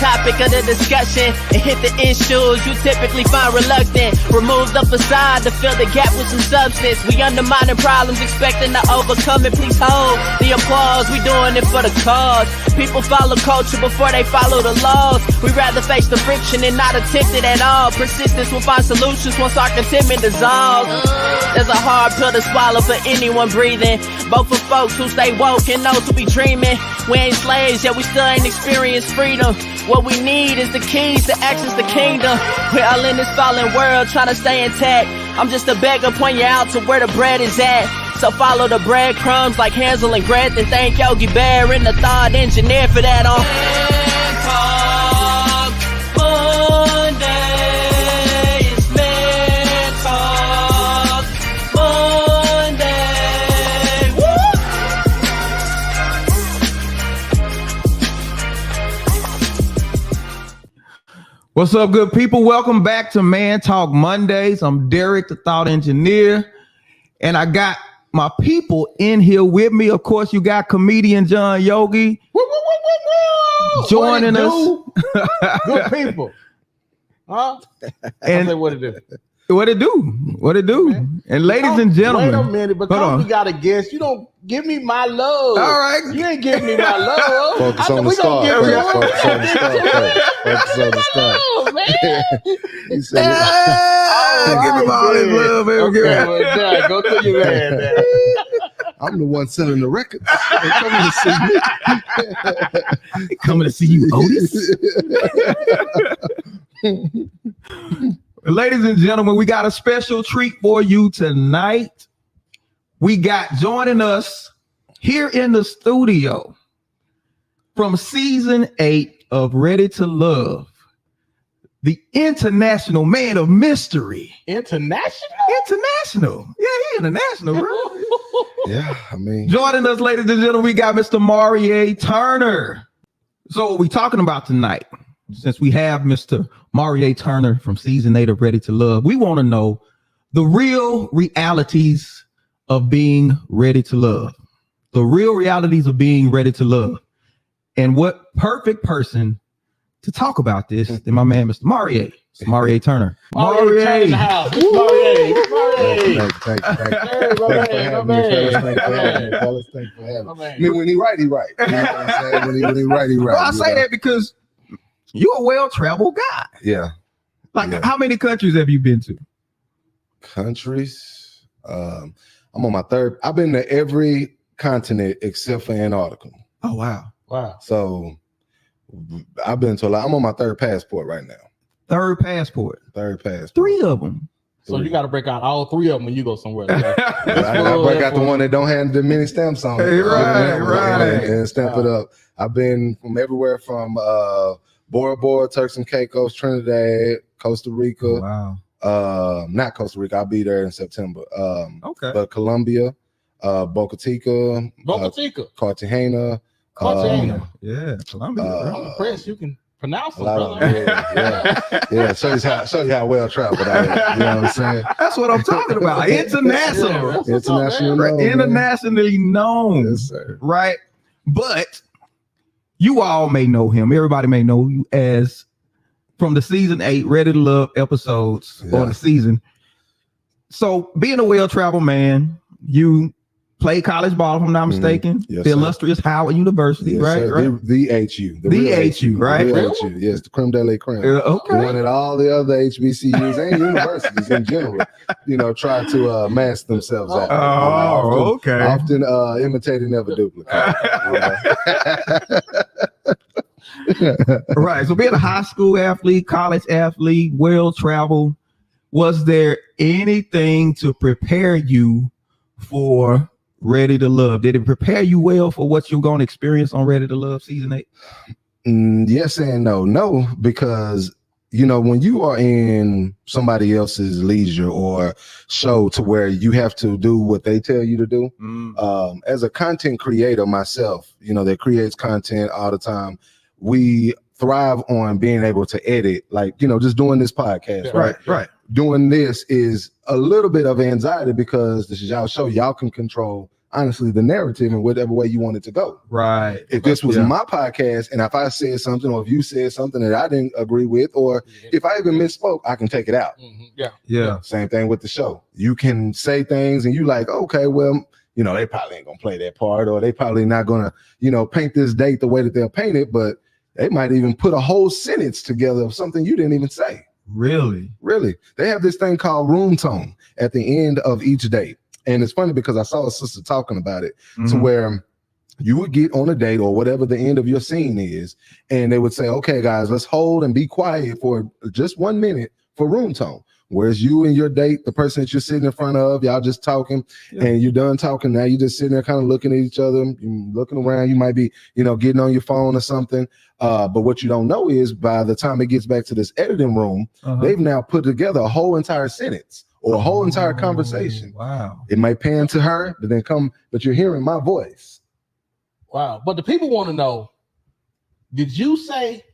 topic of the discussion and hit the issues you typically find reluctant. Remove the facade to fill the gap with some substance. We undermining problems, expecting to overcome it. Please hold the applause. We doing it for the cause. People follow culture before they follow the laws. We rather face the friction and not attempt it at all. Persistence will find solutions once our contentment dissolves. There's a hard pill to swallow for anyone breathing, both for folks who stay woke and those who be dreaming. We ain't slaves, yet we still ain't experienced freedom. What we need is the keys to access the kingdom. We're all in this fallen world trying to stay intact. I'm just a beggar, point you out to where the bread is at. So follow the breadcrumbs like Hansel and Gretel, and thank Yogi Bear and the thought engineer for that on Monday. It's Man Talk Monday. Woo! What's up, good people? Welcome back to Man Talk Mondays. I'm Derek, the thought engineer, and I got my people in here with me. Of course, you got comedian John Yogi joining us. Good people. Huh? And what it do? What it do? Okay. And ladies and gentlemen, wait a minute, because we got a guest, you don't give me my love. All right. You ain't giving me my love. Focus on the start. Focus on the start. Man. He said, give him all his love, baby. Okay, well, go to your man. I'm the one selling the records. They coming to see you, Otis. Ladies and gentlemen, we got a special treat for you tonight. We got joining us here in the studio from season 8 of Ready to Love, the international man of mystery. International? Yeah, he international, bro. Yeah, I mean. Joining us, ladies and gentlemen, we got Mr. Maurier Turner. So what we talking about tonight, since we have Mr. Maurier Turner from season 8 of Ready to Love, we want to know the real realities of being ready to love. The real realities of being ready to love. And what perfect person to talk about this than my man, Mr. Maurier. Maurier Turner. Maurier Turner in the house. Maurier. Thanks for having me. I mean, when he right, he right. You know what I'm saying? When he right, he right. Well, I say that because you're a well-traveled guy. Yeah. How many countries have you been to? Countries? I'm on my third. I've been to every continent except for Antarctica. Oh, wow. So I've been to a lot. I'm on my third passport right now. Third passport. 3 of them. So you got to break out all 3 of them when you go somewhere. I gotta break out the one that don't have the many stamps on it. Right. And stamp it up. I've been from everywhere from Bora Bora, Turks and Caicos, Trinidad, Costa Rica. Wow. Not Costa Rica. I'll be there in September. Okay. But Colombia, Boca Chica, Cartagena. Yeah, Colombia. I'm impressed you can pronounce them, brother. Yeah. Show you how well traveled I am. You know what I'm saying? That's what I'm talking about. International. Internationally known. Yes, sir. Right? But you all may know him. Everybody may know you as from the season 8 Ready to Love episodes on the season. So being a well-traveled man, you played college ball, if I'm not mistaken. Yes, the sir. illustrious Howard University, yes, right? Sir. Right? The HU. The HU, right? The HU. Yes, the creme de la creme. Okay. The one that all the other HBCUs and universities in general, try to mask themselves out. Often imitating, never duplicate. Right. So being a high school athlete, college athlete, well-traveled, was there anything to prepare you for Ready to Love? Did it prepare you well for what you're going to experience on Ready to Love season 8? Yes and no. No, because when you are in somebody else's leisure or show to where you have to do what they tell you to do, as a content creator myself, that creates content all the time, we thrive on being able to edit, just doing this podcast, right. Doing this is a little bit of anxiety because this is y'all show. Y'all can control honestly the narrative in whatever way you want it to go. Right. If this was my podcast and if I said something or if you said something that I didn't agree with, or if I even misspoke, I can take it out. Yeah. Same thing with the show. You can say things and you like, okay, well, they probably ain't gonna play that part, or they probably not gonna, paint this date the way that they'll paint it, but they might even put a whole sentence together of something you didn't even say. Really? They have this thing called room tone at the end of each date. And it's funny because I saw a sister talking about it to where you would get on a date or whatever the end of your scene is, and they would say, okay, guys, let's hold and be quiet for just 1 minute for room tone. Whereas you and your date, the person that you're sitting in front of, y'all just talking and you're done talking. Now you're just sitting there kind of looking at each other, looking around. You might be, getting on your phone or something. But what you don't know is by the time it gets back to this editing room, they've now put together a whole entire sentence or a whole entire conversation. Wow. It might pan to her, but you're hearing my voice. Wow. But the people want to know, did you say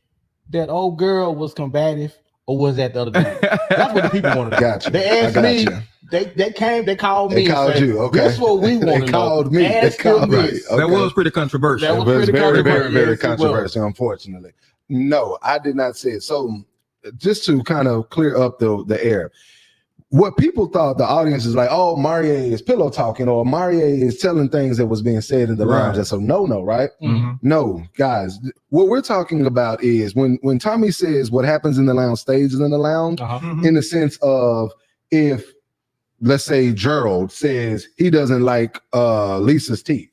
that old girl was combative? Or was that the other day? That's what the people want to know. Gotcha. They asked me. They called me. They called you. Okay. That's what we want to know. They called me. They called me. Okay. That was pretty controversial. That was very, very, very yes, controversial, unfortunately. No, I did not say it. So just to kind of clear up the air, what people thought, the audience is like, oh, Maurier is pillow talking, or Maurier is telling things that was being said in the lounge. That's a no, right? No, guys, what we're talking about is when Tommy says what happens in the lounge stays in the lounge, in the sense of if, let's say, Gerald says he doesn't like Lisa's teeth,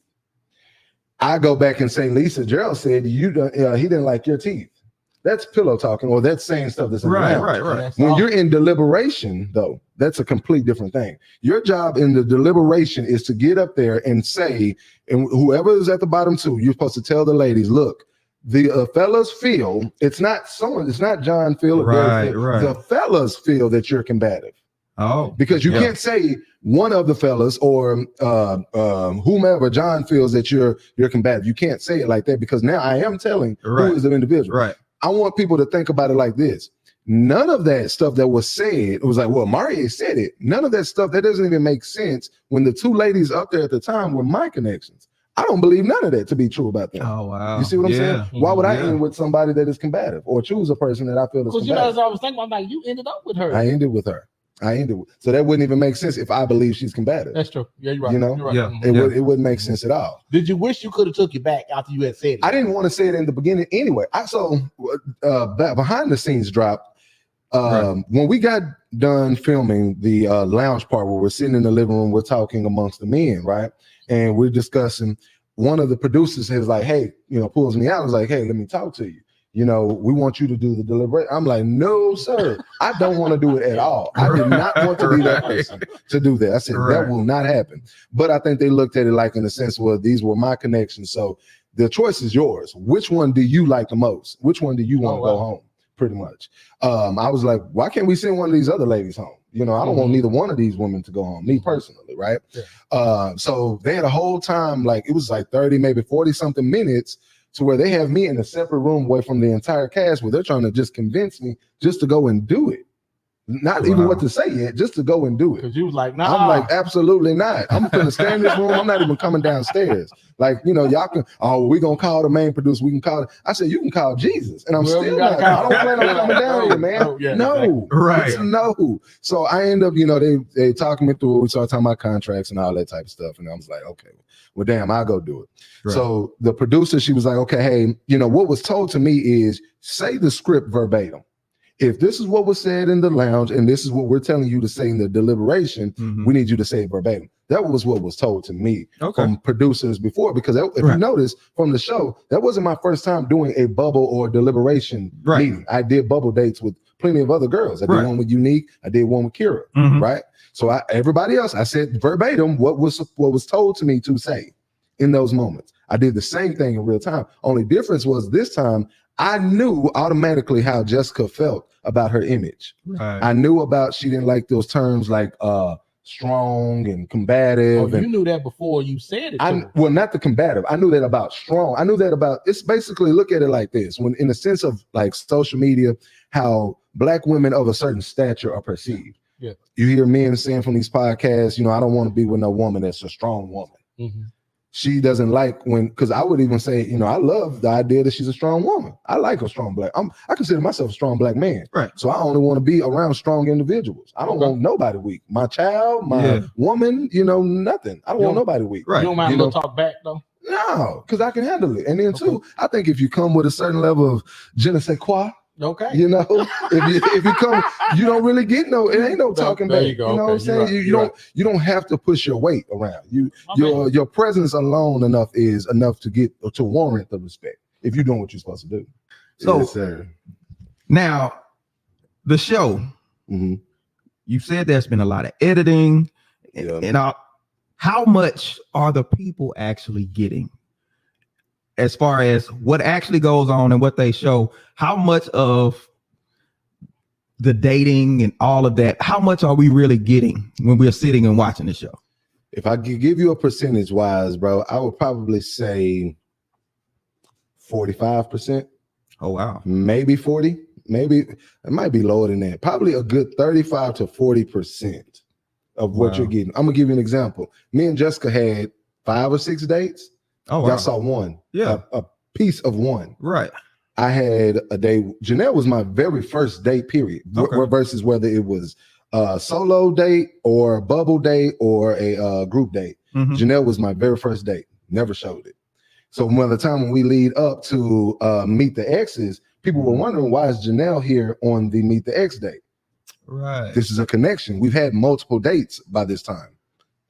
I go back and say, Lisa, Gerald said he didn't like your teeth. That's pillow talking, or that's saying stuff that's in the lounge. Right. When you're in deliberation, though, that's a complete different thing. Your job in the deliberation is to get up there and say, and whoever is at the bottom too, you're supposed to tell the ladies, look, the fellas feel, it's not John feel, right. The fellas feel that you're combative. Oh, because you can't say one of the fellas or whomever John feels that you're combative. You can't say it like that, because now I am telling who is the individual. Right. I want people to think about it like this. None of that stuff that was said, it was like, well, Maurier said it. None of that stuff, that doesn't even make sense when the two ladies up there at the time were my connections. I don't believe none of that to be true about them. Oh, wow. You see what I'm saying? Why would I end with somebody that is combative or choose a person that I feel is combative? Because I was thinking, I'm like, you ended up with her. I ended with her. So that wouldn't even make sense if I believe she's combative. That's true. Yeah, you're right. You know? You're right. It wouldn't make sense at all. Did you wish you could have took it back after you had said it? I didn't want to say it in the beginning anyway. Behind the scenes drop, when we got done filming the lounge part where we're sitting in the living room, we're talking amongst the men, right? And we're discussing, one of the producers is like, hey, pulls me out, is like, hey, let me talk to you. We want you to do the deliberate. I'm like, no, sir, I don't want to do it at all. I did not want to be that person to do that. I said, that will not happen. But I think they looked at it like in the sense, well, these were my connections. So the choice is yours. Which one do you like the most? Which one do you want to go home? Pretty much. I was like, why can't we send one of these other ladies home? I don't want neither one of these women to go home, me personally, right? Yeah. So they had a whole time, like it was like 30, maybe 40 something minutes, to where they have me in a separate room away from the entire cast, where they're trying to just convince me just to go and do it. Not even what to say yet, just to go and do it. Because you was like, nah. I'm like, absolutely not. I'm gonna stay in this room. I'm not even coming downstairs. Like, y'all can, we're gonna call the main producer. We can call it. I said, you can call Jesus. And I'm still not. I don't plan on coming down here, man. No. Right. No. So I end up, they talking me through it. We started talking about contracts and all that type of stuff. And I was like, okay, well, damn, I'll go do it. Right. So the producer, she was like, okay, hey, what was told to me is say the script verbatim. If this is what was said in the lounge and this is what we're telling you to say in the deliberation, we need you to say it verbatim. That was what was told to me from producers before, because if you notice from the show, that wasn't my first time doing a bubble or deliberation meeting. I did bubble dates with plenty of other girls. I did one with Unique. I did one with Kira, right? So everybody else, I said verbatim what was told to me to say in those moments. I did the same thing in real time. Only difference was this time I knew automatically how Jessica felt about her image. Right. I knew about, she didn't like those terms like strong and combative. You knew that before you said it. Well, not the combative. I knew that about strong. I knew that about, it's basically, look at it like this. When in the sense of like social media, how Black women of a certain stature are perceived. Yeah. You hear men saying from these podcasts, I don't want to be with no woman that's a strong woman. She doesn't like because I would even say, I love the idea that she's a strong woman. I like a strong black. I consider myself a strong black man. Right. So I only want to be around strong individuals. I don't want nobody weak. My child, my woman, nothing. I don't want nobody weak. Right. You don't mind a little talk back though? No, because I can handle it. And then too, I think if you come with a certain level of je ne sais quoi, okay, if you come, you don't really get it ain't no talking back. You know what I'm saying? You don't have to push your weight around. Your presence alone is enough to warrant the respect if you're doing what you're supposed to do. So yes, sir. Now the show, you said there's been a lot of editing and how much are the people actually getting? As far as what actually goes on and what they show, how much of the dating and all of that, how much are we really getting when we're sitting and watching the show? If I could give you a percentage wise, bro, I would probably say 45%. Oh, wow. Maybe 40. Maybe it might be lower than that. Probably a good 35 to 40% of what you're getting. I'm going to give you an example. Me and Jessica had 5 or 6 dates. Oh, wow. Y'all saw one. Yeah. A piece of one. Right. I had a date. Janelle was my very first date, period. Versus whether it was a solo date or a bubble date or a group date. Janelle was my very first date. Never showed it. So by the time when we lead up to Meet the Exes, people were wondering, why is Janelle here on the Meet the Ex date? Right. This is a connection. We've had multiple dates by this time.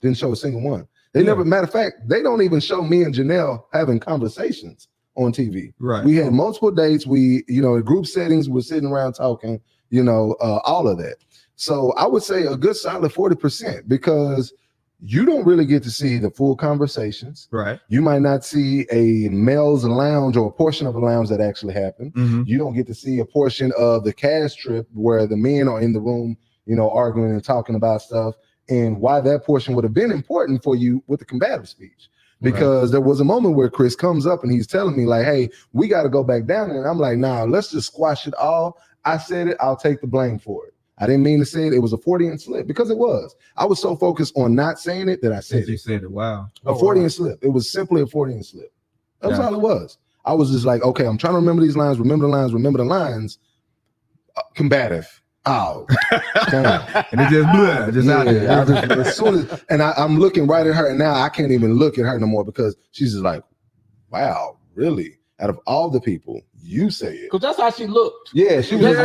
Didn't show a single one. They never, matter of fact, they don't even show me and Janelle having conversations on TV. Right. We had multiple dates. We, in group settings, we're sitting around talking, all of that. So I would say a good solid 40% because you don't really get to see the full conversations. Right. You might not see a male's lounge or a portion of a lounge that actually happened. You don't get to see a portion of the cast trip where the men are in the room, arguing and talking about stuff. And why that portion would have been important for you with the combative speech. Because there was a moment where Chris comes up and he's telling me like, hey, we got to go back down there. And I'm like, nah, let's just squash it all. I said it. I'll take the blame for it. I didn't mean to say it. It was a Freudian slip because it was. I was so focused on not saying it that I said it. You said it. Wow. A Freudian slip. It was simply a Freudian slip. That's all it was. I was just like, okay, I'm trying to remember these lines, remember the lines. Combative. Oh, and it just blew just out there. As soon as, and I'm looking right at her, and now I can't even look at her no more because she's just like, "Wow, really? Out of all the people, you say it." Because that's how she looked. Yeah, she was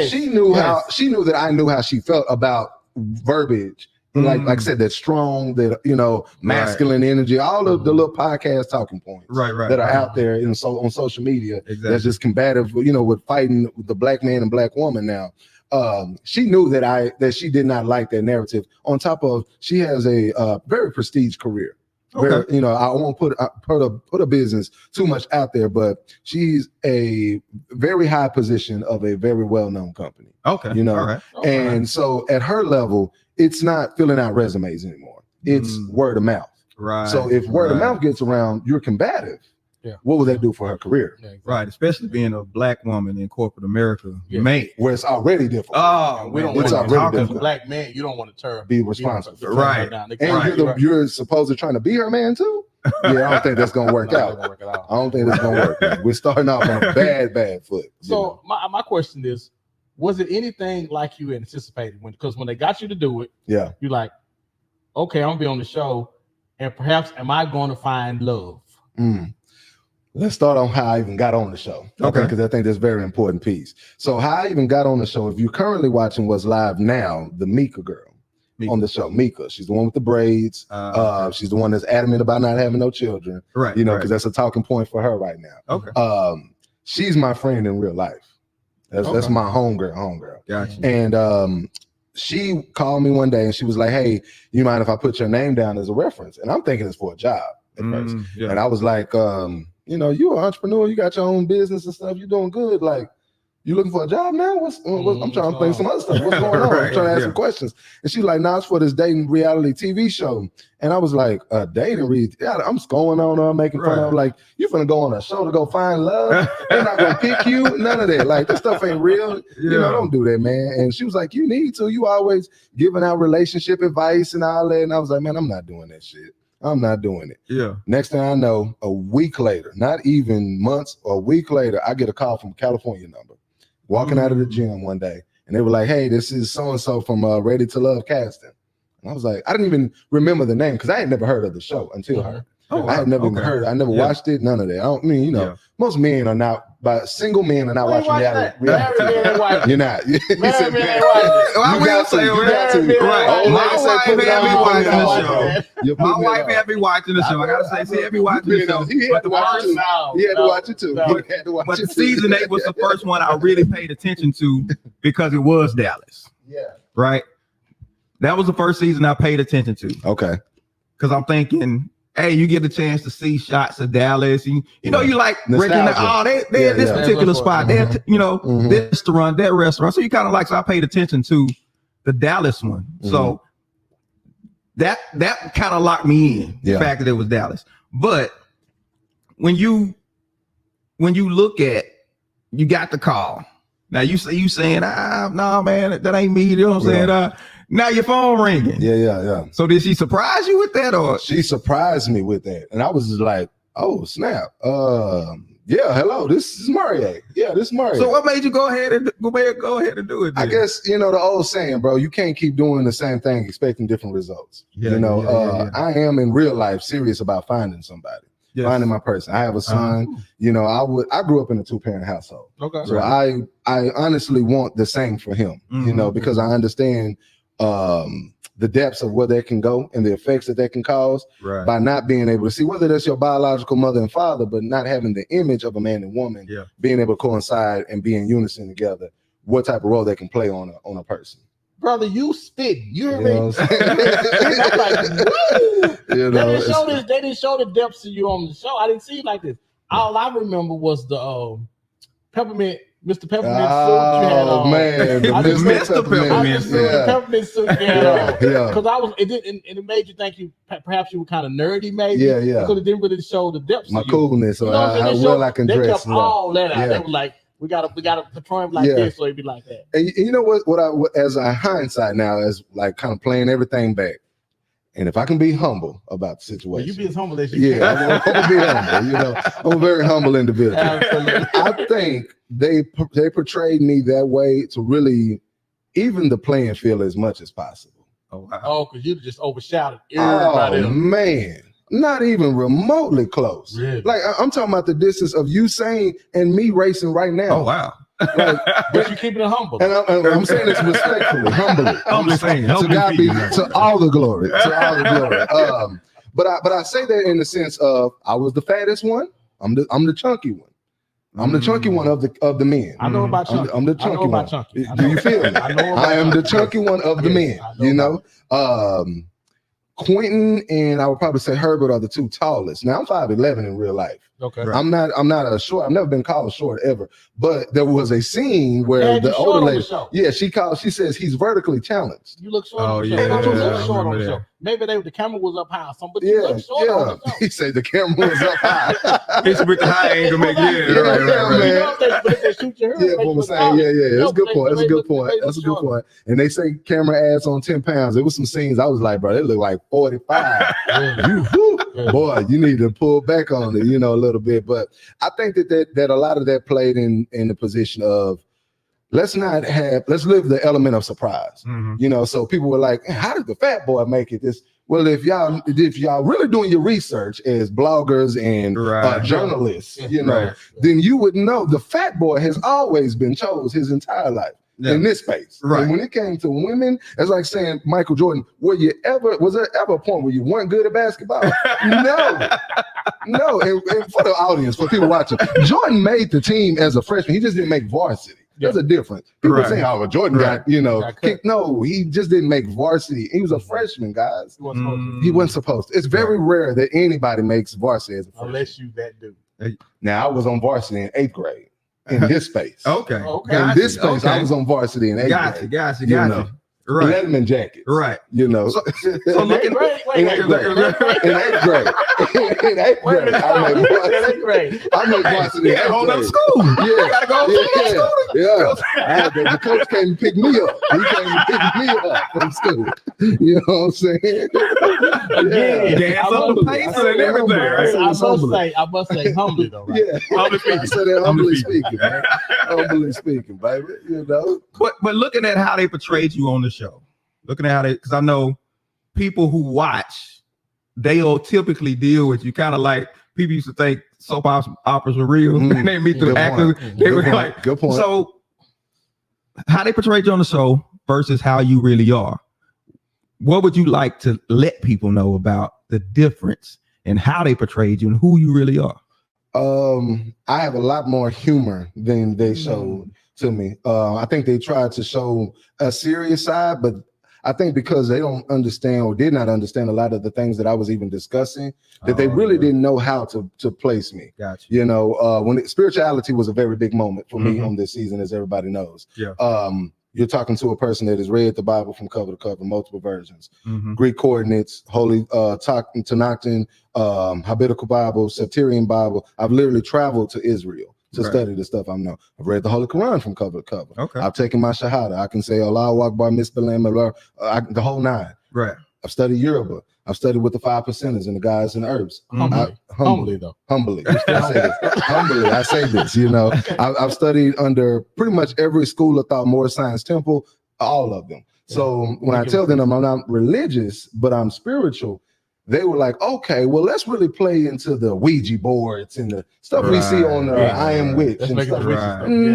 she knew how she knew that I knew how she felt about verbiage. Like I said, that strong, that masculine energy, all of the little podcast talking points that are out there on social media. That's just combative, with fighting the black man and black woman now. She knew that she did not like that narrative. On top of, she has a very prestige career. Okay. I won't put a business too much out there, but she's a very high position of a very well-known company. Okay. All right. And so at her level, it's not filling out resumes anymore. It's word of mouth. Right. So if word of mouth gets around, you're combative. Yeah. What will that do for her career? Yeah, exactly. Right. Especially being a black woman in corporate America. Mate. Where it's already difficult. Oh, we don't it's want already to difficult. Black man, you don't want to be responsible. Right. And you're supposed to trying to be her man too? Yeah, I don't think that's gonna work out. I don't think that's gonna work. Man. We're starting off on a bad foot. So my question is, was it anything like you anticipated? Because when they got you to do it, you're like, okay, I'm gonna be on the show, and perhaps am I going to find love? Let's start on how I even got on the show. Okay, because I think that's a very important piece. So how I even got on the show, if you're currently watching what's live now, the Mika girl. On the show, Mika. She's the one with the braids. She's the one that's adamant about not having no children. Right. Because that's a talking point for her right now. Okay. She's my friend in real life. That's my homegirl. Gotcha. And she called me one day and she was like, "Hey, you mind if I put your name down as a reference?" And I'm thinking it's for a job at first. And I was like, you're an entrepreneur, you got your own business and stuff, you're doing good. Like, you looking for a job now? I'm trying to think some other stuff. What's going on? I'm trying to ask some questions. And she's like, it's for this dating reality TV show. And I was like, dating I'm just going on making fun of, like, you finna go on a show to go find love? They're not gonna pick you? None of that. Like, this stuff ain't real. You know, don't do that, man. And she was like, you need to. You always giving out relationship advice and all that. And I was like, man, I'm not doing that shit. I'm not doing it. Yeah. Next thing I know, a week later, not even months, or a week later, I get a call from a California number. Walking out of the gym one day, and they were like, hey, this is so-and-so from Ready to Love casting. And I was like, I didn't even remember the name because I had never heard of the show until her. Oh, wow. I had never even heard it. I never watched it, none of that. I don't mean, most men are not, but single men are not watching reality. You're not. I will say right. My wife had me watching the show. My wife had me watching the show. I gotta say, she had me watching the show. He had to watch it too. He had to watch it too. But season 8 was the first one I really paid attention to because it was Dallas. Yeah. Right. That was the first season I paid attention to. Okay. Because I'm thinking, hey, you get a chance to see shots of Dallas. You know, you like breaking they're in this particular spot. They're, this restaurant, that restaurant. So you kind of like, so I paid attention to the Dallas one. So that kind of locked me in, the fact that it was Dallas. But when you look at, you got the call. Now you saying, no, man, that ain't me. You know what I'm saying? Now your phone ringing. Yeah. So did she surprise you with that, or? She surprised me with that, and I was just like, "Oh snap! Hello, this is Maurier. Yeah, this is Maurier." So what made you go ahead and do it? Then? I guess the old saying, bro, you can't keep doing the same thing expecting different results. I am in real life serious about finding somebody. Yes. Finding my person. I have a son. I grew up in a 2-parent household. Okay. So I honestly want the same for him. Because I understand the depths of where they can go and the effects that they can cause by not being able to see, whether that's your biological mother and father, but not having the image of a man and woman, being able to coincide and be in unison together, what type of role they can play on a person. Brother, you spit. You hear me? I'm like, woo! They didn't show the depths of you on the show. I didn't see it like this. All I remember was the Peppermint. Mr. Peppermint suit you had on. Oh man, Mr. Peppermint suit. The Peppermint suit you had on. Because it made you think perhaps you were kind of nerdy, maybe. Yeah. Because it didn't really show the depths. My coolness or how well I can dress. They kept all that out. They were like, we gotta portray him like this, so it'd be like that. And you know what as a hindsight now, as like kind of playing everything back. And if I can be humble about the situation, well, you be as humble as you can. I'm gonna be humble. I'm a very humble individual. Absolutely. I think they portrayed me that way to really even the playing field as much as possible. Oh wow! Oh, because you just overshadowed everybody. Oh man, not even remotely close. Really? Like I'm talking about the distance of Usain and me racing right now. Oh wow! Like, but you keeping it humble, and I'm saying this respectfully, humbly. I'm saying to God be to all the glory, But I say that in the sense of I was the fattest one. I'm the chunky one. I'm the chunky one of the men. I know about chunky. I'm the chunky one. Do you feel me? I am the chunky one of the men. Quentin and I would probably say Herbert are the two tallest. Now I'm 5'11" in real life. Okay. I'm not a short. I've never been called short ever. But there was a scene where the older lady, she says he's vertically challenged. You look short. Oh yeah. You look short on the show. Maybe the camera was up high or something, but you look short on the show. He said the camera was up high. It's with the high angle make right. But if they shoot your hair, what I'm saying, that's a good point. That's a good point. And they say camera adds on 10 pounds. There was some scenes I was like, bro, they look like 45. Boy, you need to pull back on it, a little bit. But I think that a lot of that played in the position of let's live the element of surprise. So people were like, how did the fat boy make it this? Well, if y'all really doing your research as bloggers and journalists, then you would know the fat boy has always been chose his entire life. In this space. Right. And when it came to women, it's like saying Michael Jordan, was there ever a point where you weren't good at basketball? No. And for the audience, for people watching, Jordan made the team as a freshman. He just didn't make varsity. There's a difference. People saying, oh, Jordan got kicked. No, he just didn't make varsity. He was a freshman, guys. He wasn't supposed to. It's very rare that anybody makes varsity as a freshman. Unless you that dude. Now, I was on varsity in 8th grade. in this space. Okay. In this space, I was on varsity in 8th grade. Got you. Right. Letterman jackets. Right. You know. So looking in 8th grade. I made varsity in 8th grade. School. Yeah. Gotta go to school. Yeah. The coach came and picked me up. He came and picked me up from school. You know what I'm saying? Dance on the pace and everything. Right? I must say humbly though, right? Yeah. Humbly speaking, man. Humbly speaking, baby. You know. But looking at how they portrayed you on the show, because I know people who watch, they'll typically deal with you kind of like people used to think soap operas were real. And they meet the actors. They were like, good point. So how they portrayed you on the show versus how you really are. What would you like to let people know about the difference and how they portrayed you and who you really are? I have a lot more humor than they showed to me. I think they tried to show a serious side, but I think because they don't understand or did not understand a lot of the things that I was even discussing, that they really didn't know how to place me. Gotcha. You know, when spirituality was a very big moment for me on this season, as everybody knows. Yeah. You're talking to a person that has read the Bible from cover to cover, multiple versions, Greek coordinates, Holy Tanakh, Habitical Bible, Septuagint Bible. I've literally traveled to Israel to study the stuff I know. I've read the Holy Quran from cover to cover. Okay. I've taken my Shahada. I can say Allahu Akbar, Misbalam, the whole 9. Right. I've studied Yoruba. I've studied with the 5 percenters and the guys and the herbs. Humbly. I say this, you know. I've studied under pretty much every school of thought, Moorish Science Temple, all of them. So when I tell them I'm not religious, but I'm spiritual, they were like, okay, well, let's really play into the Ouija boards and the stuff we see on I Am Witch. And stuff.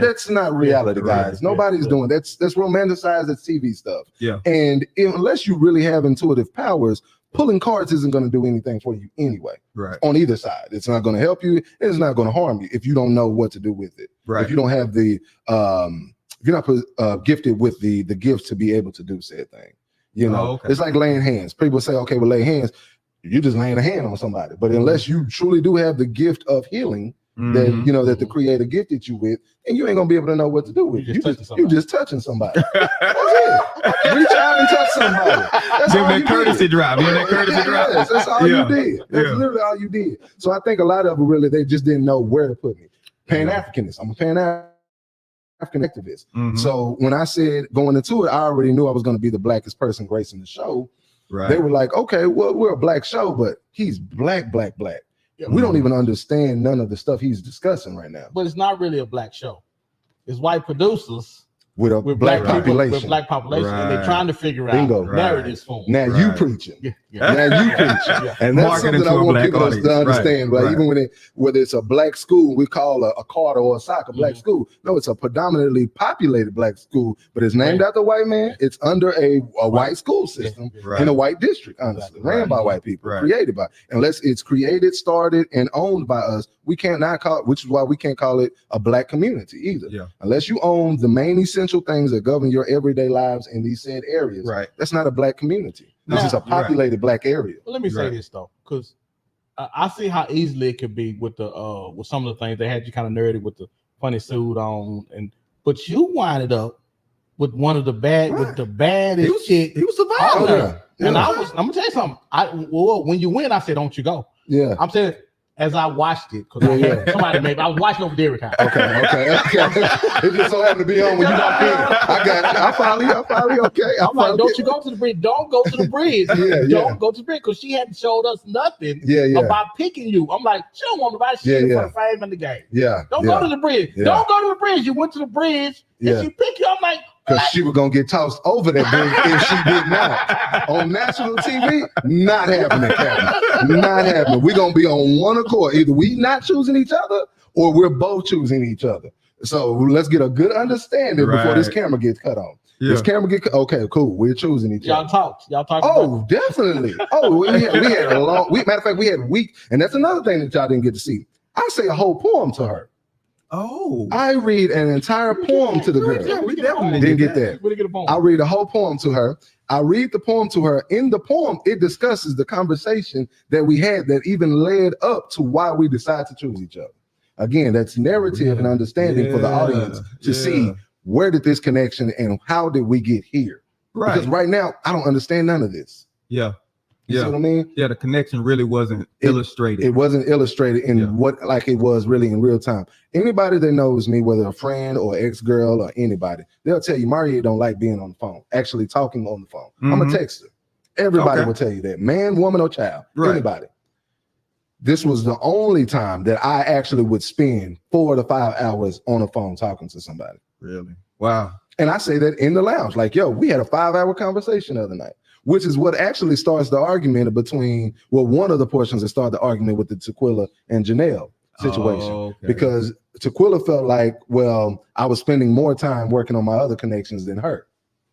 That's not reality, guys. Nobody's doing that's romanticized, that's TV stuff. Yeah. And unless you really have intuitive powers, pulling cards isn't going to do anything for you anyway. Right. On either side, it's not going to help you. It's not going to harm you if you don't know what to do with it. Right. If you don't have the, if you're not gifted with the gifts to be able to do said thing. You know, it's like laying hands. People say, okay, well, lay hands. You're just laying a hand on somebody. But unless you truly do have the gift of healing, that you know that the Creator gifted you with, and you ain't gonna be able to know what to do with it. You just touching somebody. That's it. Reach out and touch somebody. That's all that courtesy drop. Yes, that's all you did. That's literally all you did. So I think a lot of them really they just didn't know where to put me. Pan-Africanist. I'm a Pan-African activist. So when I said going into it, I already knew I was going to be the blackest person gracing the show. Right. They were like, okay, well, we're a black show, but he's black. Yeah, we don't even understand none of the stuff he's discussing right now. But it's not really a black show. It's white producers with black population. With black population, and they're trying to figure out narratives for them. Now you preaching. Now you preaching. And that's something I want people to understand. Right? Even when whether it's a black school, we call a Carter or a Soccer black school. No, it's a predominantly populated black school, but it's named after a white man. It's under a white school system in a white district, honestly, ran by white people, created by. Unless it's created, started, and owned by us, we can't not call it, which is why we can't call it a black community either. Yeah. Unless you own the main essential things that govern your everyday lives in these said areas, that's not a black community. This is a populated black area. Well, let me say this though, because I see how easily it could be with the with some of the things they had you kind of nerdy with the funny suit on, but you winded up with one of the baddest shit. He was surviving. And I'm gonna tell you something. When you win, I said, "Don't you go?" Yeah, I'm saying. As I watched it, because I was watching over Derrick House. Okay. It just so happened to be on when you walked in. I got it. I follow you. Okay. I'm like, don't you go to the bridge? Don't go to the bridge. Don't go to the bridge because she hadn't showed us nothing about picking you. I'm like, she don't want to buy shit for the fame in the game. Don't go to the bridge. Don't go to the bridge. You went to the bridge and she picked you. I'm like, because she was gonna get tossed over that bridge if she did not. On national TV, not happening, Captain. Not happening. We're gonna be on one accord. Either we not choosing each other or we're both choosing each other. So let's get a good understanding before this camera gets cut off. This camera get cut. Okay, cool. We're choosing each other. Y'all talk. Oh, definitely. Oh, we had a long week. Matter of fact, we had a week, and that's another thing that y'all didn't get to see. I say a whole poem to her. Oh, I read an entire poem to the girl. Yeah, we definitely didn't get that. I read a whole poem to her. I read the poem to her. In the poem, it discusses the conversation that we had that even led up to why we decided to choose each other. Again, that's narrative and understanding for the audience to see where did this connection and how did we get here? Right. Because right now, I don't understand none of this. Yeah. You see what I mean? Yeah, the connection really wasn't illustrated. It wasn't illustrated in what like it was really in real time. Anybody that knows me, whether a friend or ex-girl or anybody, they'll tell you Maurier don't like being on the phone, actually talking on the phone. I'm a texter. Everybody will tell you that, man, woman, or child, anybody. This was the only time that I actually would spend 4 to 5 hours on the phone talking to somebody. Really? Wow. And I say that in the lounge, like, yo, we had a 5-hour conversation the other night, which is what actually starts the argument between, well, one of the portions that started the argument with the Tequila and Janelle situation. Because Tequila felt like, well, I was spending more time working on my other connections than her.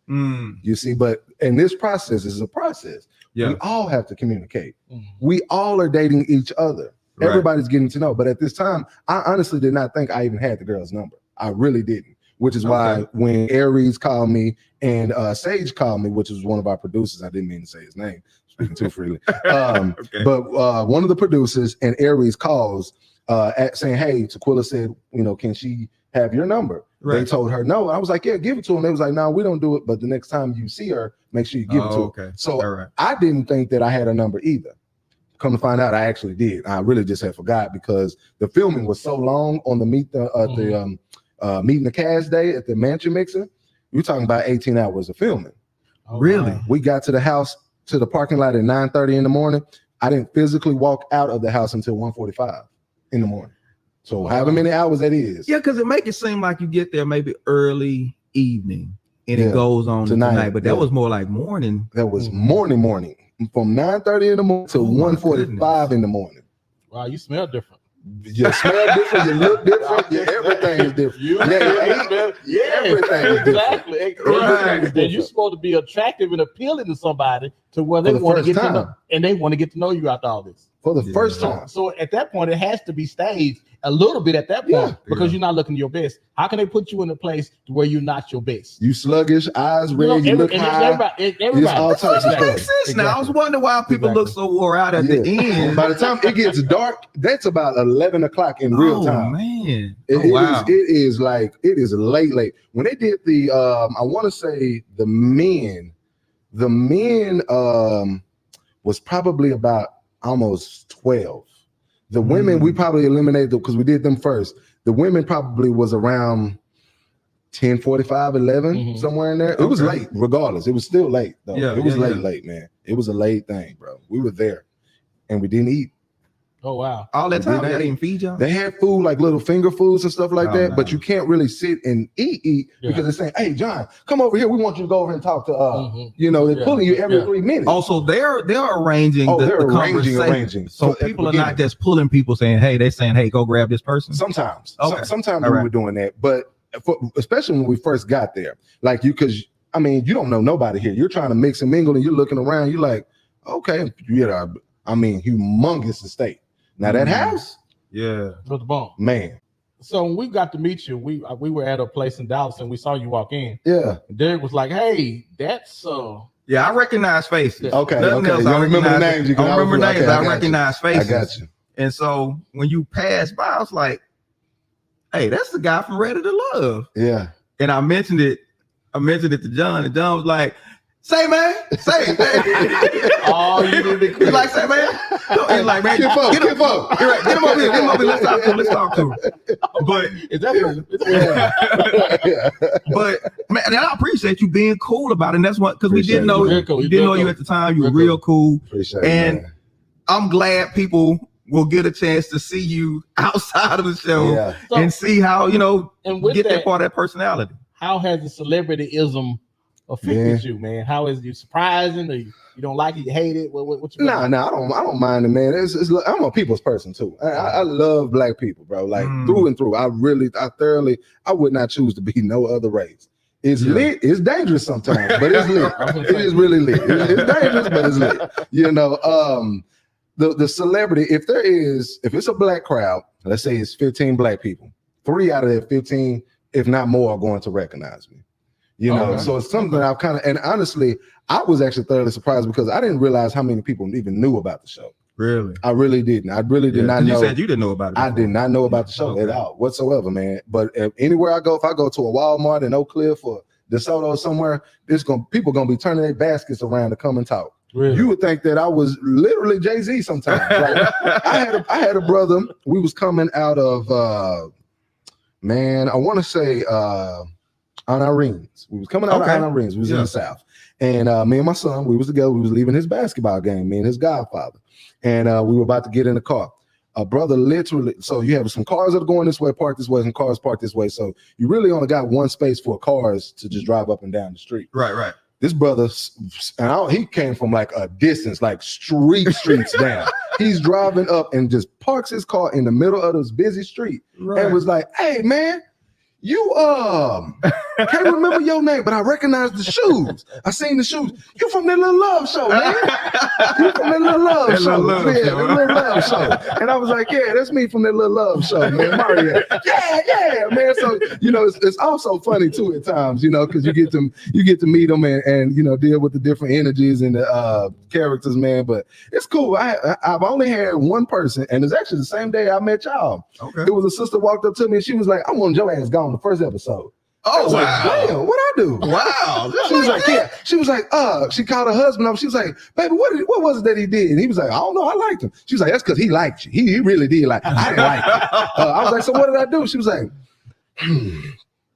You see, but in this process, is a process. We all have to communicate. We all are dating each other. Everybody's getting to know. But at this time, I honestly did not think I even had the girl's number. I really didn't. Which is why when Aries called me and Sage called me, which was one of our producers, I didn't mean to say his name, speaking too freely. But one of the producers and Aries calls saying, hey, Tequila said, you know, can she have your number? They told her no. I was like, yeah, give it to him. They was like, no, we don't do it. But the next time you see her, make sure you give it to her. So I didn't think that I had a number either. Come to find out, I actually did. I really just had forgot because the filming was so long on the meeting the cast day at the Mansion Mixer. You're talking about 18 hours of filming. Really? We got to the house, to the parking lot at 9:30 in the morning. I didn't physically walk out of the house until 1:45 in the morning. So however many hours that is. Yeah, because it make it seem like you get there maybe early evening and it goes on tonight. But that was more like morning. That was morning from 9:30 in the morning to 1:45 in the morning. Wow, you smell different. You smell different, you look different, everything is different. Everything is different. Exactly. And you're supposed to be attractive and appealing to somebody to where they want to get to know, and they want to get to know you after all this. For the first time. So at that point, it has to be staged a little bit at that point because you're not looking your best. How can they put you in a place where you're not your best? You sluggish, eyes red, you look high. Everybody. All types of stuff. Exactly. Now I was wondering why people look so wore out at the end. By the time it gets dark, that's about 11 o'clock in real time. Man. It is late. When they did the I want to say the men was probably about almost 12. The women we probably eliminated because we did them first. The women probably was around 10:45, 11, somewhere in there. It was late, regardless. It was still late though. It was late, man. It was a late thing, bro. We were there and we didn't eat. Oh wow! All that time they didn't even feed y'all. They had food like little finger foods and stuff like that, but you can't really sit and eat because they're saying, "Hey, John, come over here. We want you to go over and talk to." You know, they're pulling you every 3 minutes. Also, they're arranging. They're arranging. So people are not just pulling people saying, "Hey," they're saying, "Hey, go grab this person." Sometimes, sometimes we were doing that, but especially when we first got there, like because I mean, you don't know nobody here. You're trying to mix and mingle, and you're looking around. You're like, okay, humongous estate. Now that house, was the bomb, man. So when we got to meet you, we were at a place in Dallas and we saw you walk in. Yeah, and Derek was like, "Hey, that's yeah, I recognize faces. Okay, I remember the names. I don't remember names. I recognize faces. I got you. And so when you passed by, I was like, "Hey, that's the guy from Ready to Love." Yeah, and I mentioned it to John, and John was like, "Say, man, say." Oh, you did it. He's like, "Say, man." He's like, "Man, get him over here. Let's talk to him." But but man, and I appreciate you being cool about it. And that's what, because we didn't know you at the time. You were real cool. And I'm glad people will get a chance to see you outside of the show and see how, and get that part of that personality. How has the celebrityism affected you, man? How is you surprising, or you don't like it, you hate it? What you I don't mind it, man. I'm a people's person too. I love black people, bro. Like through and through. I would not choose to be no other race. It's lit. It's dangerous sometimes, but it's lit. It is really lit. It's dangerous, but it's lit. The celebrity, if it's a black crowd, let's say it's 15 black people, 3 out of that 15, if not more, are going to recognize me. So it's something that I've kind of, and honestly, I was actually thoroughly surprised because I didn't realize how many people even knew about the show. Really? I really didn't. I really did not know. You said you didn't know about it before. I did not know about the show at all whatsoever, man. But anywhere I go, if I go to a Walmart in Oak Cliff or DeSoto somewhere, people gonna be turning their baskets around to come and talk. Really? You would think that I was literally Jay-Z sometimes. Like, I had a brother. We was coming out of I want to say on Irene's. We was coming out of Irene's. We was in the South. And me and my son, we was together. We was leaving his basketball game, me and his godfather. And we were about to get in the car. A brother literally, so you have some cars that are going this way, parked this way, and cars parked this way. So you really only got one space for cars to just drive up and down the street. Right. This brother, he came from like a distance, like streets down. He's driving up and just parks his car in the middle of this busy street and was like, "Hey, man, you can't remember your name, but I recognize the shoes. I seen the shoes. You from that Little Love Show, man. You from that Little Love Show. Little Love Show." And I was like, "Yeah, that's me from that Little Love Show, man. Maurier." Yeah, man. So, it's also funny too at times, because you get to meet them and deal with the different energies and the characters, man. But it's cool. I've only had one person, and it's actually the same day I met y'all. Okay. It was a sister walked up to me and she was like, "I want your ass gone the first episode." Oh, wow. Like, damn, what'd I do? Wow. She was like, yeah. She was like, she called her husband up. She was like, "Baby, what was it that he did?" And he was like, "I don't know. I liked him." She was like, "That's because he liked you. He really did like you. I didn't like you." I was like, "So what did I do?" She was like,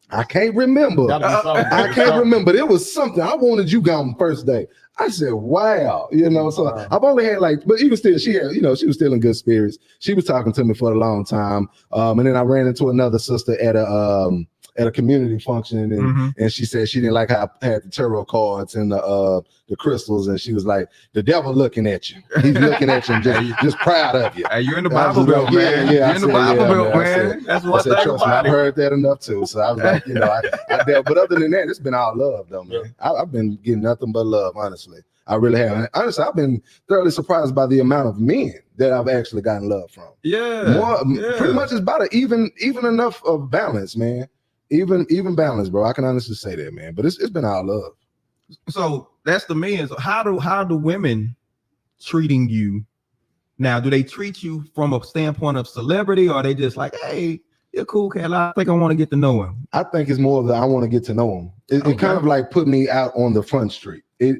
I can't remember. I can't remember. It was something. I wanted you gone the first day. I said, "Wow." So I've only had but even still, she had, she was still in good spirits. She was talking to me for a long time. And then I ran into another sister at a community function, and she said she didn't like how I had the tarot cards and the crystals, and she was like, "The devil looking at you. He's looking at you and just proud of you." Hey, you're in the Bible Belt, man. Yeah, you're in the Bible Belt, man. That's one thing about it. I've heard that enough too. So I was like, I dealt. But other than that, it's been all love, though, man. I've been getting nothing but love, honestly. I really have. Honestly, I've been thoroughly surprised by the amount of men that I've actually gotten love from. Pretty much it's about even enough of balance, man. Even balance, bro. I can honestly say that, man. But it's been all love. So that's the men. So how do women treating you now? Do they treat you from a standpoint of celebrity, or are they just like, "Hey, you're a cool cat. I think I want to get to know him"? I think it's more of I want to get to know him. It kind of like put me out on the front street. A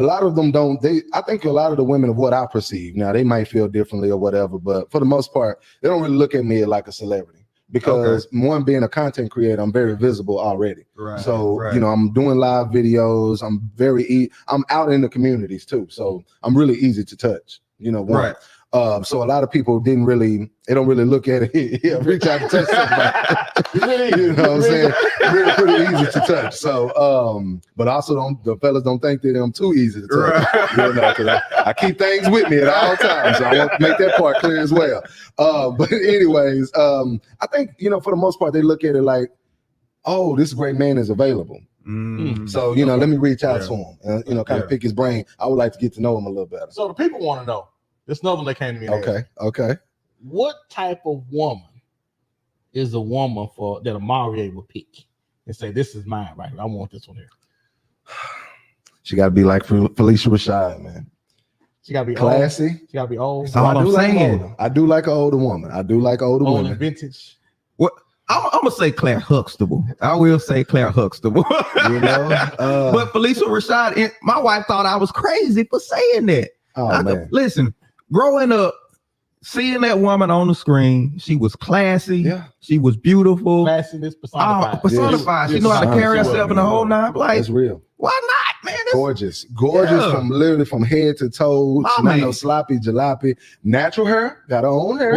lot of them don't. I think a lot of the women of what I perceive now, they might feel differently or whatever, but for the most part, they don't really look at me like a celebrity. Because one, being a content creator, I'm very visible already. So, I'm doing live videos. I'm out in the communities too. So I'm really easy to touch, so a lot of people don't really look at it. Reach out to touch somebody. You know what I'm saying? Really pretty easy to touch. So, but also the fellas don't think that I'm too easy to touch. Because I keep things with me at all times. So I want to make that part clear as well. But anyways, I think, for the most part, they look at it like, "Oh, this great man is available." So, let me reach out to him and, kind of pick his brain. I would like to get to know him a little better. So the people want to know. This another one that came to me. Okay. What type of woman is a woman that a Maurier would pick and say, "This is mine right here. I want this one here"? She got to be like Felicia Rashad, man. She got to be classy. Old. She got to be old. So I do like an older woman. I do like older women. Vintage. What? I'm gonna say Claire Huxtable. I will say Claire Huxtable. But Felicia Rashad, my wife thought I was crazy for saying that. Man. Listen, growing up, seeing that woman on the screen, she was classy. Yeah. She was beautiful. Classiness personified. Personified. She knew how to carry herself in the whole nine. Like, that's real. Why not, man? Gorgeous from literally from head to toe. She's not no sloppy jalopy. Natural hair. Got her own hair.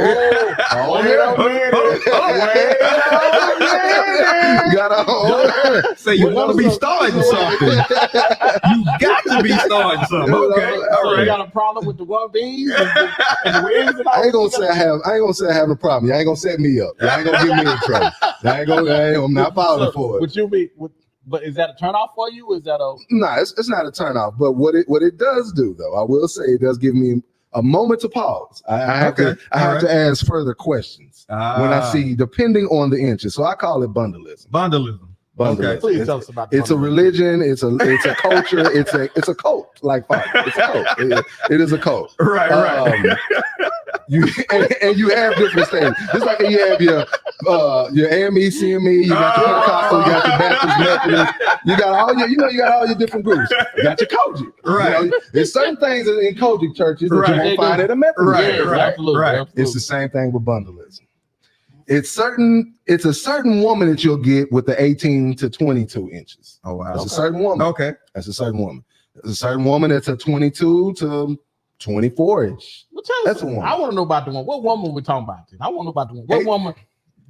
Got her own hair. Say you want to be starting something. You got to be starting something. Okay. All right. You got a problem with the one beans and the wigs and all? I ain't gonna say I have a problem. You ain't gonna set me up. You ain't gonna get me in trouble. I'm not falling for it. But is that a turnoff for you? Is that a no? It's not a turnoff. But what it does do, though, I will say, it does give me a moment to pause. I have to ask further questions when I see, depending on the inches. So I call it bundleism. Bundleism. Please tell us about it's a religion. It's a culture. It's a cult. Like fire. It's a cult. It is a cult. Right. You have different stages. Just like you have your AME, CME, you got your Pentecostal, you got your Baptist, Methodist, you got all your different groups. You got your Kojic. Right. There's certain things in Kojic churches that you won't find at a Methodist. Right. It's the same thing with bundleism. It's a certain woman that you'll get with the 18 to 22 inches. Oh wow. That's a certain woman. Okay. That's a certain woman. There's a certain woman that's a 22 to 24-ish. Well, that's a woman. I want to know about the one. What woman we talking about? I want to know about the one. What woman?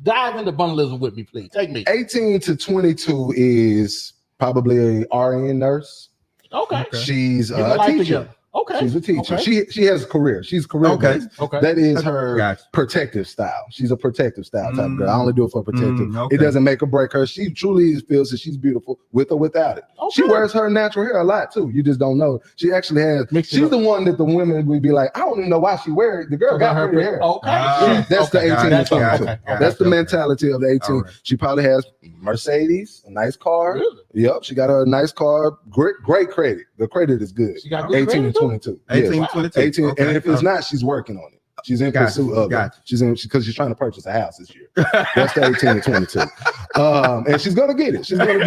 Dive into bundleism with me, please. Take me. 18 to 22 is probably a RN nurse. Okay. She's a teacher. Okay. She's a teacher. Okay. She has a career. She's career. Okay. Okay. That is her protective style. She's a protective style type of girl. I only do it for protective. Okay. It doesn't make or break her. She truly feels that she's beautiful with or without it. Okay. She wears her natural hair a lot too. You just don't know. She actually has. She's the one that the women would be like, I don't even know why she wears it. The girl got her hair. Okay. That's the 18 to 22. Okay. That's the mentality of the 18. Right. She probably has Mercedes, a nice car. Really? Yep. She got a nice car. Great credit. The credit is good. She got good 18 credit to 22. 18 to 22. 18, okay. And if it's not, she's working on it. She's in pursuit of it. She's because she's trying to purchase a house this year. That's the 18 to 22. And she's gonna get it. She's gonna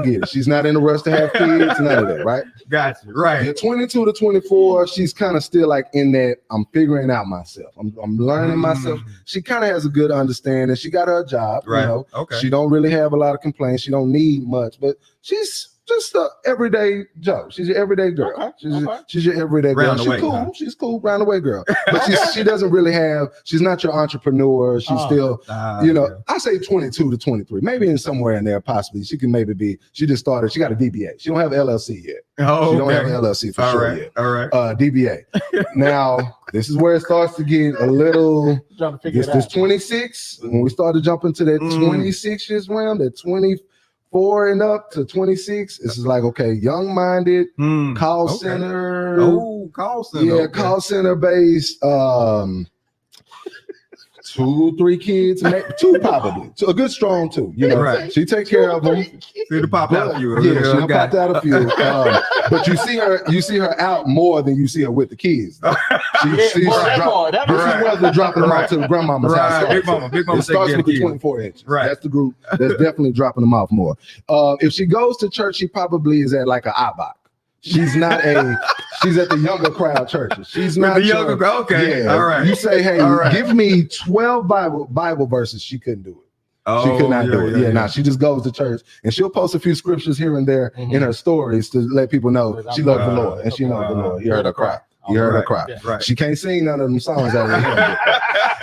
get it. She's not in a rush to have kids. None of that, right? Gotcha. Right. At 22 to 24, she's kind of still like in that. I'm figuring out myself. I'm learning myself. She kind of has a good understanding. She got her job. Right. You know? Okay. She don't really have a lot of complaints. She don't need much, but she's just an everyday Joe. She's your everyday girl. Okay. She's your everyday girl. She's cool. She's cool, round the way girl. But she doesn't really have. She's not your entrepreneur. She's still, I say 22 to 23, maybe in somewhere in there possibly. She can maybe be. She just started. She got a DBA. She don't have LLC yet. Oh, she don't have LLC for sure yet. All right. DBA. Now this is where it starts to get a little. This 26. When we started jumping to that 26 years round, that 24 and up to 26, this is like, okay, young-minded, call center. Oh, call center. Yeah, call center based. 2, 3 kids, 2 probably. So a good strong 2. You know, right. She take care of them. See the pop out a few. Yeah, she popped out a few. But you see her out more than you see her with the kids. This is where they're dropping them off to the grandmama's house. Big mama it starts with the 24 inches. Right. That's the group that's definitely dropping them off more. If she goes to church, she probably is at like an IBOC. She's not she's at the younger crowd churches. She's not the younger crowd. Okay. Yeah, all right. You say, hey, give me 12 Bible verses. She couldn't do it. Oh, she could not do it. Nah, she just goes to church and she'll post a few scriptures here and there in her stories to let people know she loves the Lord and she knows the Lord. You heard her cry. You heard her cry. Right. She can't sing none of them songs out of here.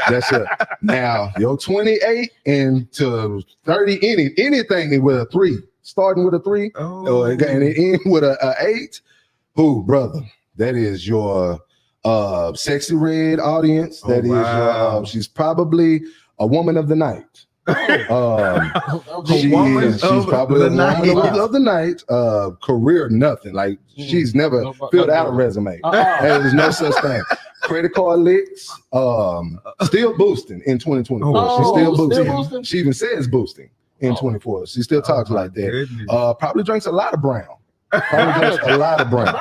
That's it. Now, your 28 and to 30, anything with a 3. Starting with a 3 and it end with a 8. Who, brother? That is your sexy red audience. That is your she's probably a woman of the night. She's probably a woman of the night. Career, nothing. Like she's never filled out a resume. There's no such thing. Credit card licks. Still boosting in 2024. She's still boosting. She even says boosting in 24. She still talks like that. Probably drinks a lot of brown. Probably drinks a lot of brown.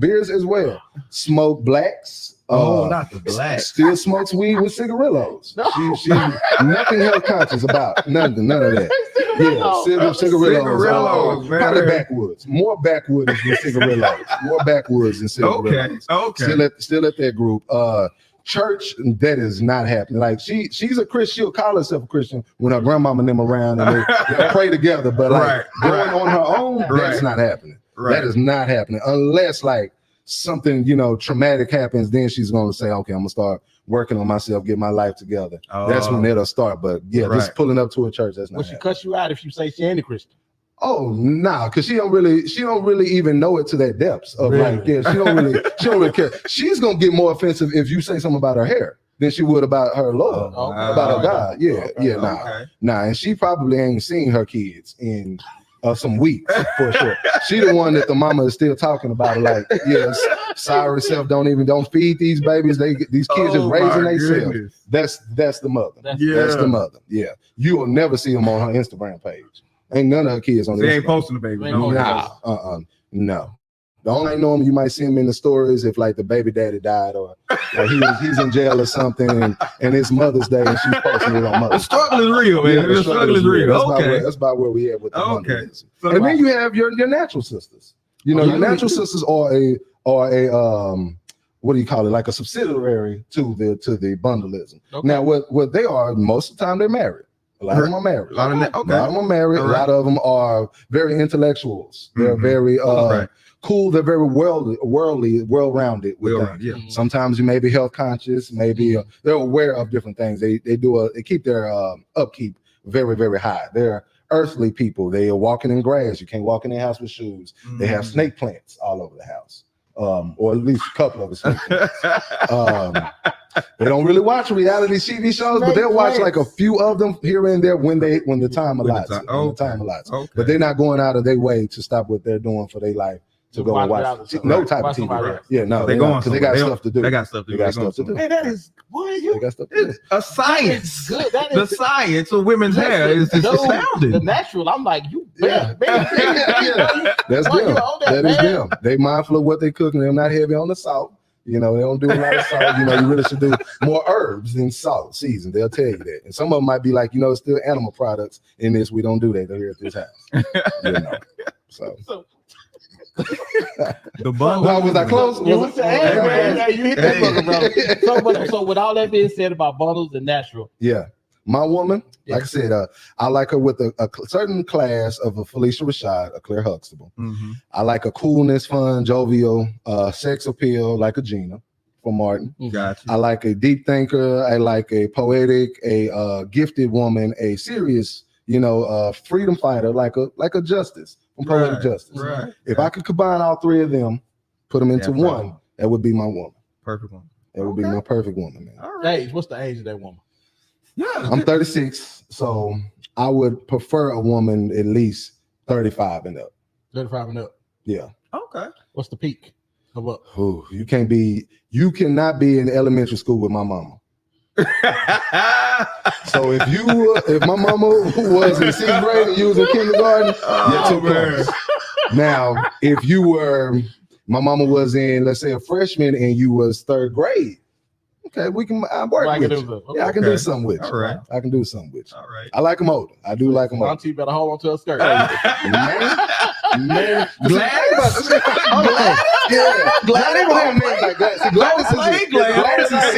Beers as well. Smoke blacks. Not the black. Still smokes weed with cigarillos. She's nothing health conscious about. None of that. Yeah, cigarillos. Probably backwoods. More backwoods than cigarillos. More backwoods than cigarillos. Okay. Still at that group. Church, that is not happening. Like she's a Christian. She'll call herself a Christian when her grandmama and them around and they pray together. But like going on her own, that's not happening. That is not happening unless like something traumatic happens. Then she's gonna say, okay, I'm gonna start working on myself, get my life together. That's when it'll start. But just pulling up to a church, that's not. Well, she cuss you out if you say she ain't a Christian. Oh no, because she don't really even know it to that depths of like, she don't really care. She's gonna get more offensive if you say something about her hair than she would about her Lord, about her God. Nah. And she probably ain't seen her kids in some weeks for sure. She the one that the mama is still talking about. Like, yes, sorry, don't feed these babies. These kids are raising themselves. That's the mother. That's the mother. Yeah, you will never see them on her Instagram page. Ain't none of her kids on. They ain't posting the baby. No. The only know him, you might see him in the stories if like the baby daddy died or he's in jail or something, and it's Mother's Day and she's posting it on Mother's Day. The struggle is real, man. The struggle is real. That's about where we at with the mother's. And then you have your natural sisters. You know, your natural sisters are a what do you call it? Like a subsidiary to the bundleism. Okay. Now, what they are, most of the time they're married. A lot of them are married. A lot of them are married. A lot of them are very intellectuals. They're very cool. They're very worldly, well-rounded. Sometimes you may be health conscious. Maybe they're aware of different things. They keep their upkeep very, very high. They're earthly people. They are walking in grass. You can't walk in their house with shoes. They have snake plants all over the house. Or at least a couple of us. They don't really watch reality TV shows, but they'll watch like a few of them here and there when the time allots. But they're not going out of their way to stop what they're doing for their life to go and watch no type of TV. Yeah, no, they're going because they got stuff to do. They got stuff to do. Hey, that is they got stuff to do. A science. The science of women's hair is astounding. The natural. I'm like, you That's them. That is them. They mindful of what they cooking. They're not heavy on the salt. You know, they don't do a lot of salt. You know, you really should do more herbs than salt season. They'll tell you that. And some of them might be like, it's still animal products in this. We don't do that here at this house. So. The bundle. Was I close? You hit that button, brother. So with all that being said about bundles and natural. Yeah. My woman, like I said, I like her with a certain class of a Felicia Rashad, a Claire Huxtable. I like a coolness, fun, jovial, sex appeal, like a Gina from Martin. Gotcha. I like a deep thinker. I like a poetic, a gifted woman, a serious, freedom fighter, like a Justice from Poetic Justice. Right. If I could combine all three of them, put them into one, that would be my woman. Perfect woman. That would be my perfect woman, man. All right. What's the age of that woman? Yeah, I'm 36, so I would prefer a woman at least 35 and up. 35 and up. Yeah. Okay. What's the peak of up? Ooh, you cannot be in elementary school with my mama. So if my mama was in 6th grade and you was in kindergarten, you're too close. Now, if my mama was in, let's say, a freshman and you was 3rd grade. Okay, I work with you. Okay. Yeah, I can do something with you. All right. I can do something with you. All right. I like them older. I do like them older. Auntie better hold on to her skirt. Man. Gladys? Yeah. Gladys ain't gonna have names like that. See, Gladys is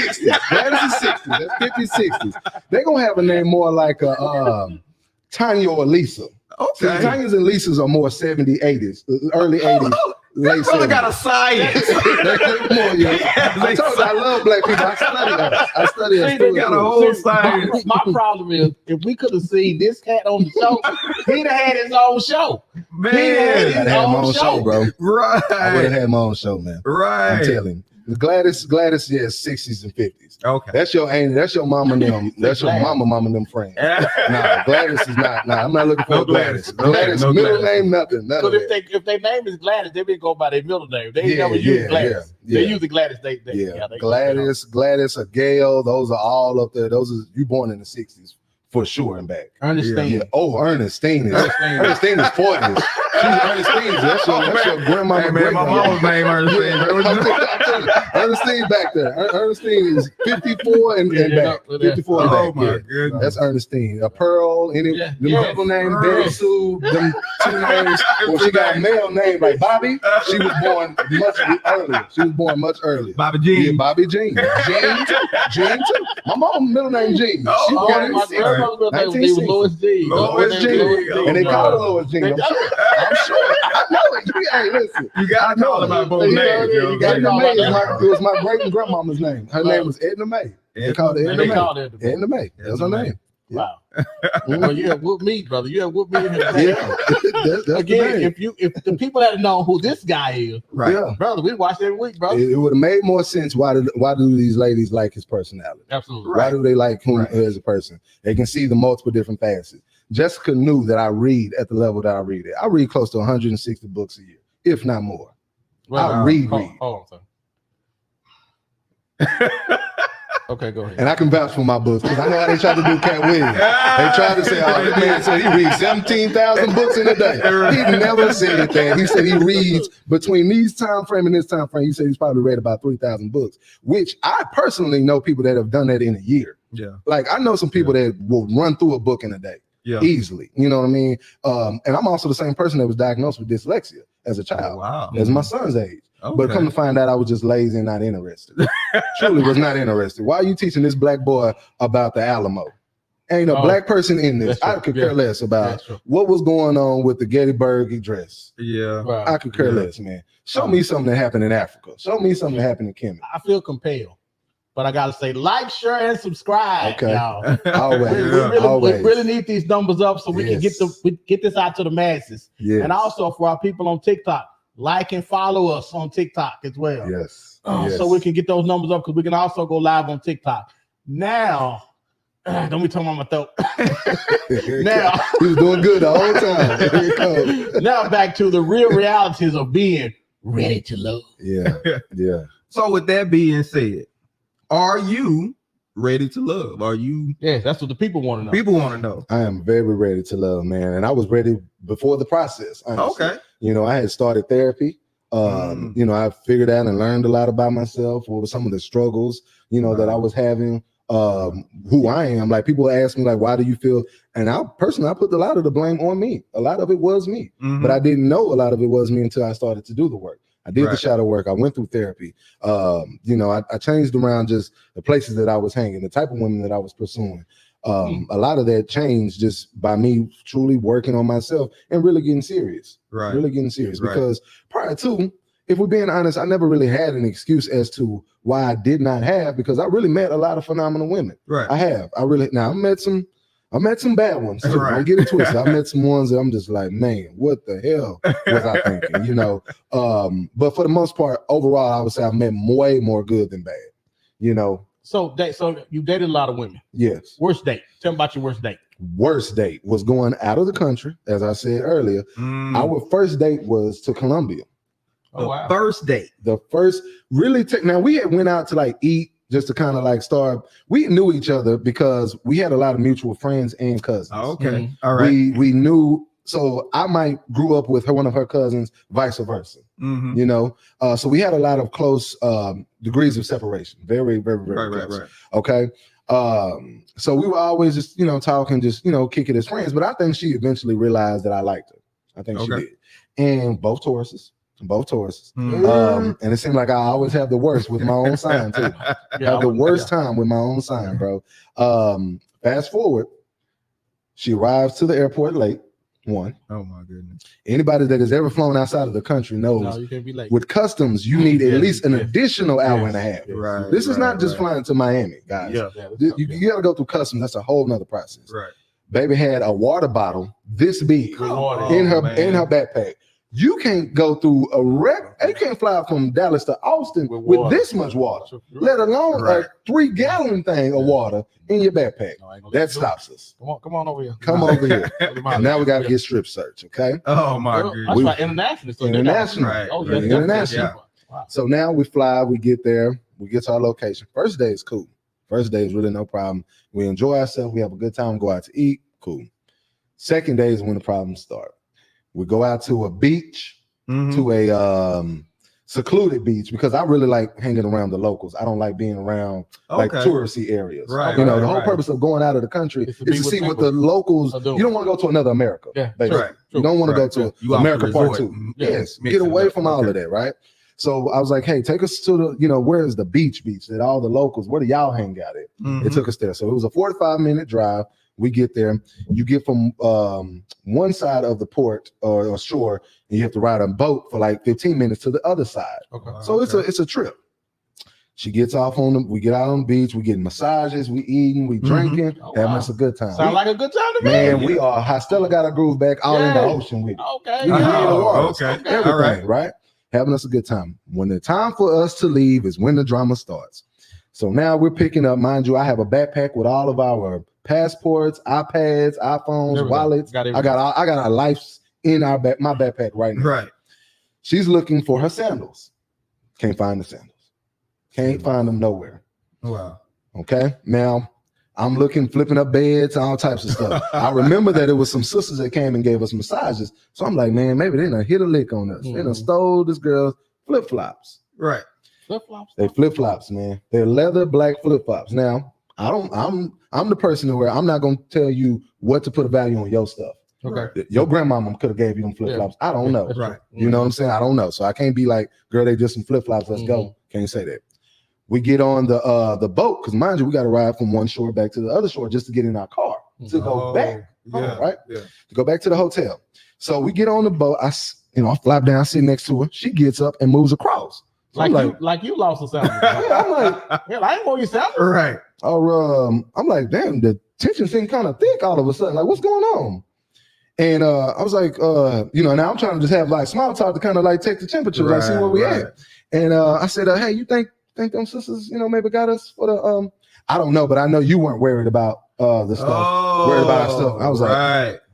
60. Gladys is 60. That's 50s, 60s. They're gonna have a name more like Tanya or Lisa. Okay. See, Tanya's and Lisa's are more 70s, 80s, early 80s. They got a science. I told you I love black people. I study that. They got a whole science. My problem is, if we could have seen this cat on the show, he'd have had his own show. Man, I'd have had my own show, bro. Right. I would have had my own show, man. Right. I'm telling you. Gladys, yes, 60s and 50s. Okay. That's your mama and them. That's your mama and them friends. Nah, Gladys is not. Nah, I'm not looking for Gladys. Gladys, middle name, nothing. But if their name is Gladys, they be go by their middle name. They never use Gladys. They use the Gladys. Gladys or Gail, those are all up there. You born in the 60s. For sure and back. Ernestine. Yeah. Oh, Ernestine is 40s. She's Ernestine. That's your grandma. Hey, man, my mama's name Ernestine. Ernestine back there. Ernestine is 54 and back. 54 and back. Oh my goodness. That's Ernestine. A Pearl. Them double name, Betty Sue. Them 2 names. Well, she got a male name like Bobby. She was born much earlier. Bobby Jean. Yeah, Bobby Jean. Jean too. My mom's middle name Jean. She got it. Lois G. And they call her Lois G. I'm sure. I know it. Hey, listen. You gotta call her by both names. Edna May it was my great grandmama's name. Her name was Edna May. They called her Edna May. Edna May. That's her name. Wow. Well, you have whooped me, brother. You have whooped me. Yeah. Again, if the people had known who this guy is, right, brother, we watch every week, bro. It would have made more sense. Why do these ladies like his personality? Absolutely. Why do they like him as a person? They can see the multiple different facets. Jessica knew that I read at the level that I read at. I read close to 160 books a year, if not more. Well, I read. Hold on. Okay, go ahead. And I can vouch for my books because I know how they try to do Cat Williams. They tried to say, "Oh, this man said he reads 17,000 books in a day." He never said that. He said he reads between these time frame and this time frame. He said he's probably read about 3,000 books, which I personally know people that have done that in a year. Yeah, like I know some people that will run through a book in a day, easily. You know what I mean? And I'm also the same person that was diagnosed with dyslexia as a child, as my son's age. Okay. But come to find out, I was just lazy and not interested. Truly was not interested. Why are you teaching this black boy about the Alamo? Ain't a black person in this. I could care less about what was going on with the Gettysburg Address. Yeah, I could care less, man. Show me something that happened in Africa. Show me something that happened in Kemet. I feel compelled, but I gotta say, like, share, and subscribe. Okay, y'all. Always. We really need these numbers up so we can get this out to the masses. Yeah, and also for our people on TikTok. Like and follow us on TikTok as well. Yes. So we can get those numbers up because we can also go live on TikTok. Now, don't be talking about my throat. Now he was doing good the whole time. Now back to the real realities of being ready to love. Yeah. So with that being said, are you ready to love? Are you? Yes, that's what the people want to know. People want to know. I am very ready to love, man. And I was ready before the process. Honestly. Okay. You know, I had started therapy. You know, I figured out and learned a lot about myself, what were some of the struggles, you know, that I was having, who I am. Like people ask me, like, why do you feel? And I put a lot of the blame on me. A lot of it was me, but I didn't know a lot of it was me until I started to do the work. I did the shadow work. I went through therapy. You know, I changed around just the places that I was hanging, the type of women that I was pursuing. A lot of that changed just by me truly working on myself and really getting serious. Really getting serious. Because prior to, if we're being honest, I never really had an excuse as to why I did not have, because I really met a lot of phenomenal women. I have. I met some bad ones. Too. Don't get it twisted. I met some ones that I'm just like, man, what the hell was I thinking? You know. But for the most part, overall, I would say I've met way more good than bad. You know. So you dated a lot of women. Yes. Worst date. Tell me about your worst date. Worst date was going out of the country, as I said earlier. Our first date was to Colombia. Oh, wow. First date. The first really now we had went out to like eat just to kind of like start. We knew each other because we had a lot of mutual friends and cousins. Oh, okay. All right. We knew. So I might grew up with one of her cousins, vice versa. You know, so we had a lot of close degrees of separation. Very, very, very close. Right. Okay. So we were always just, you know, talking, just, you know, kick it as friends. But I think she eventually realized that I liked her. I think she did. And both Tauruses. And it seemed like I always have the worst with my own sign too. Have the worst time with my own sign, bro. Fast forward, she arrives to the airport late. One. Oh my goodness. Anybody that has ever flown outside of the country knows you can't be late. With customs, you need at least an additional hour and a half. This is not just flying to Miami, guys. You got to go through customs. That's a whole nother process. Baby had a water bottle this big in her backpack. You can't go through you can't fly from Dallas to Austin with this much water, let alone a 3-gallon thing of water in your backpack. That stops us. Come on over here. Come over here. And now we got to get strip search, okay? Oh my goodness. That's right, international. International. Wow. So now we fly, we get there, we get to our location. First day is cool. First day is really no problem. We enjoy ourselves, we have a good time, go out to eat, cool. Second day is when the problems start. We go out to a beach, to a secluded beach, because I really like hanging around the locals. I don't like being around like touristy areas. You know, the whole purpose of going out of the country is to see what the locals. You don't want to go to another America. You don't want to go to America Part 2. Yes, get away from all of that, right? So I was like, hey, take us to the, you know, where is the beach that all the locals, where do y'all hang out at? It took us there. So it was a 45-minute drive. We get there. You get from one side of the port or shore, and you have to ride a boat for like 15 minutes to the other side. So it's a trip. She gets off we get out on the beach. We getting massages. We eating. We drinking. Having us a good time. Sound like a good time to me. Man, we are. Stella got a groove back all in the ocean with it. Everything, right? Having us a good time. When the time for us to leave is when the drama starts. So now we're picking up, mind you, I have a backpack with all of our passports, iPads, iPhones, wallets. I got our lives in my backpack right now. Right. She's looking for her sandals. Can't find the sandals. Can't find them nowhere. Wow. Okay. Now I'm looking, flipping up beds, all types of stuff. I remember that it was some sisters that came and gave us massages. So I'm like, man, maybe they done hit a lick on us. They done stole this girl's flip-flops. Right. Flip-flops? They flip-flops, man. They're leather black flip-flops. Now, I'm the person where I'm not gonna tell you what to put a value on your stuff. Okay. Your grandmama could have gave you them flip-flops. I don't know. Right. You know what I'm saying? I don't know. So I can't be like, girl, they just some flip-flops. Let's go. Can't say that. We get on the boat, because mind you, we got to ride from one shore back to the other shore just to get in our car to go back. Yeah. Right? Yeah. To go back to the hotel. So we get on the boat. I flop down, sit next to her. She gets up and moves across. So like you lost a salary. I'm like, I ain't want your salary. Right. Or I'm like, damn, the tension seemed kind of thick all of a sudden. Like, what's going on? And I was like, now I'm trying to just have like small talk to kind of like take the temperature, like see where we at. And I said, hey, you think them sisters, maybe got us for the I don't know, but I know you weren't worried about the stuff. Worried about our stuff. I was like,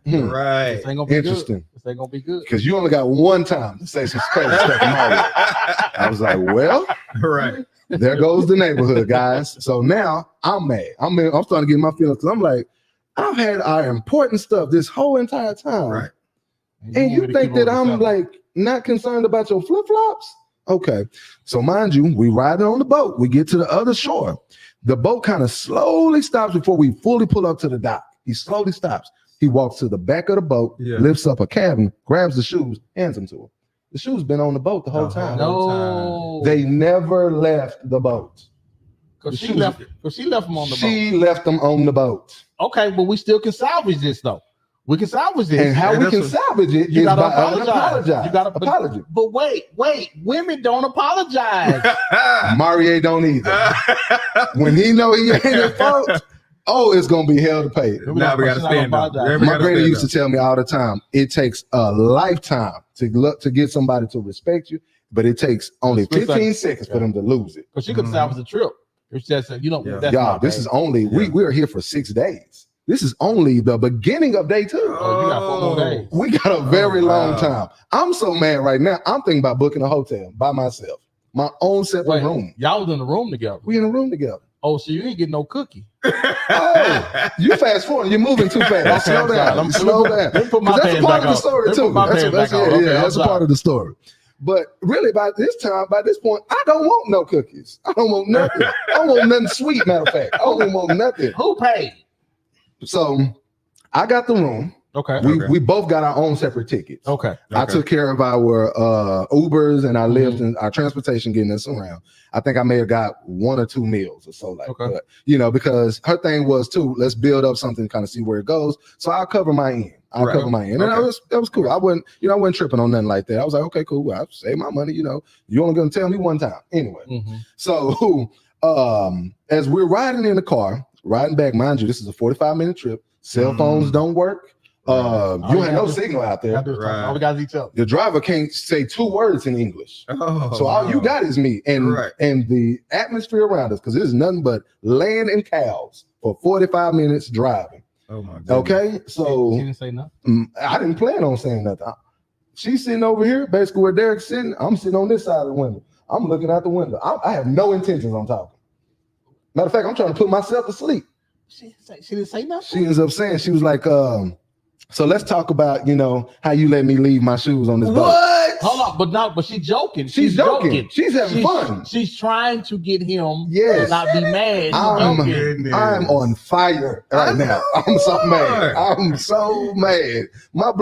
right. This ain't gonna be interesting. Good. This ain't gonna be good. Because you only got one time to say some crazy stuff. I was like, well, right. There goes the neighborhood, guys. So now I'm mad. I'm starting to get my feelings, because I'm like, I've had our important stuff this whole entire time. Right. And you think that I'm like not concerned about your flip-flops? Okay. So mind you, we riding on the boat. We get to the other shore. The boat kind of slowly stops before we fully pull up to the dock. He slowly stops. He walks to the back of the boat, lifts up a cabin, grabs the shoes, hands them to her. The shoes been on the boat the whole time. No. They never left the boat. Because she left them on the boat. She left them on the boat. Okay, but we still can salvage this though. We can salvage this. And how we can salvage it is by apologize. You gotta apologize. But wait, women don't apologize. Maurier don't either. When he know he ain't at fault, it's gonna be hell to pay. Now we gotta stand up. My granny used to tell me all the time, it takes a lifetime to get somebody to respect you, but it takes only 15 seconds for them to lose it. Because she could salvage the trip. It's just this is only we are here for 6 days. This is only the beginning of day 2. Oh, you got 4 more days. We got a very long time. I'm so mad right now. I'm thinking about booking a hotel by myself, my own separate room. Y'all was in the room together. We in a room together. Oh, so you ain't getting no cookie. You fast forward. You're moving too fast. Slow down. Slow down. That's a part of the story too. That's a part of the story. But really, by this point, I don't want no cookies. I don't want nothing. I don't want nothing sweet. Matter of fact, I don't want nothing. Who paid? So I got the room. Okay. We both got our own separate tickets. Okay. I took care of our Ubers and our Lyft and our transportation getting us around. I think I may have got 1 or 2 meals or so but, because her thing was too, let's build up something, kind of see where it goes. So I'll cover my end. And that was cool. I wasn't tripping on nothing like that. I was like, okay, cool. I'll save my money. You only gonna tell me one time anyway. So as we're riding in the car, riding back, mind you, this is a 45-minute trip. Cell phones don't work. You have no signal out there. All we got is each other. The driver can't say 2 words in English. So all you got is me and the atmosphere around us, because it is nothing but land and cows for 45 minutes driving. Oh my God. Okay, so she didn't say nothing. I didn't plan on saying nothing. She's sitting over here, basically where Derek's sitting. I'm sitting on this side of the window. I'm looking out the window. I have no intentions on talking. Matter of fact, I'm trying to put myself to sleep. She didn't say nothing. She ends up saying, she was like, so let's talk about, how you let me leave my shoes on this boat. What? Hold on, but she's joking. She's joking. She's having fun. She's trying to get him to not be mad. I'm on fire right now. I'm so mad. I'm so mad. I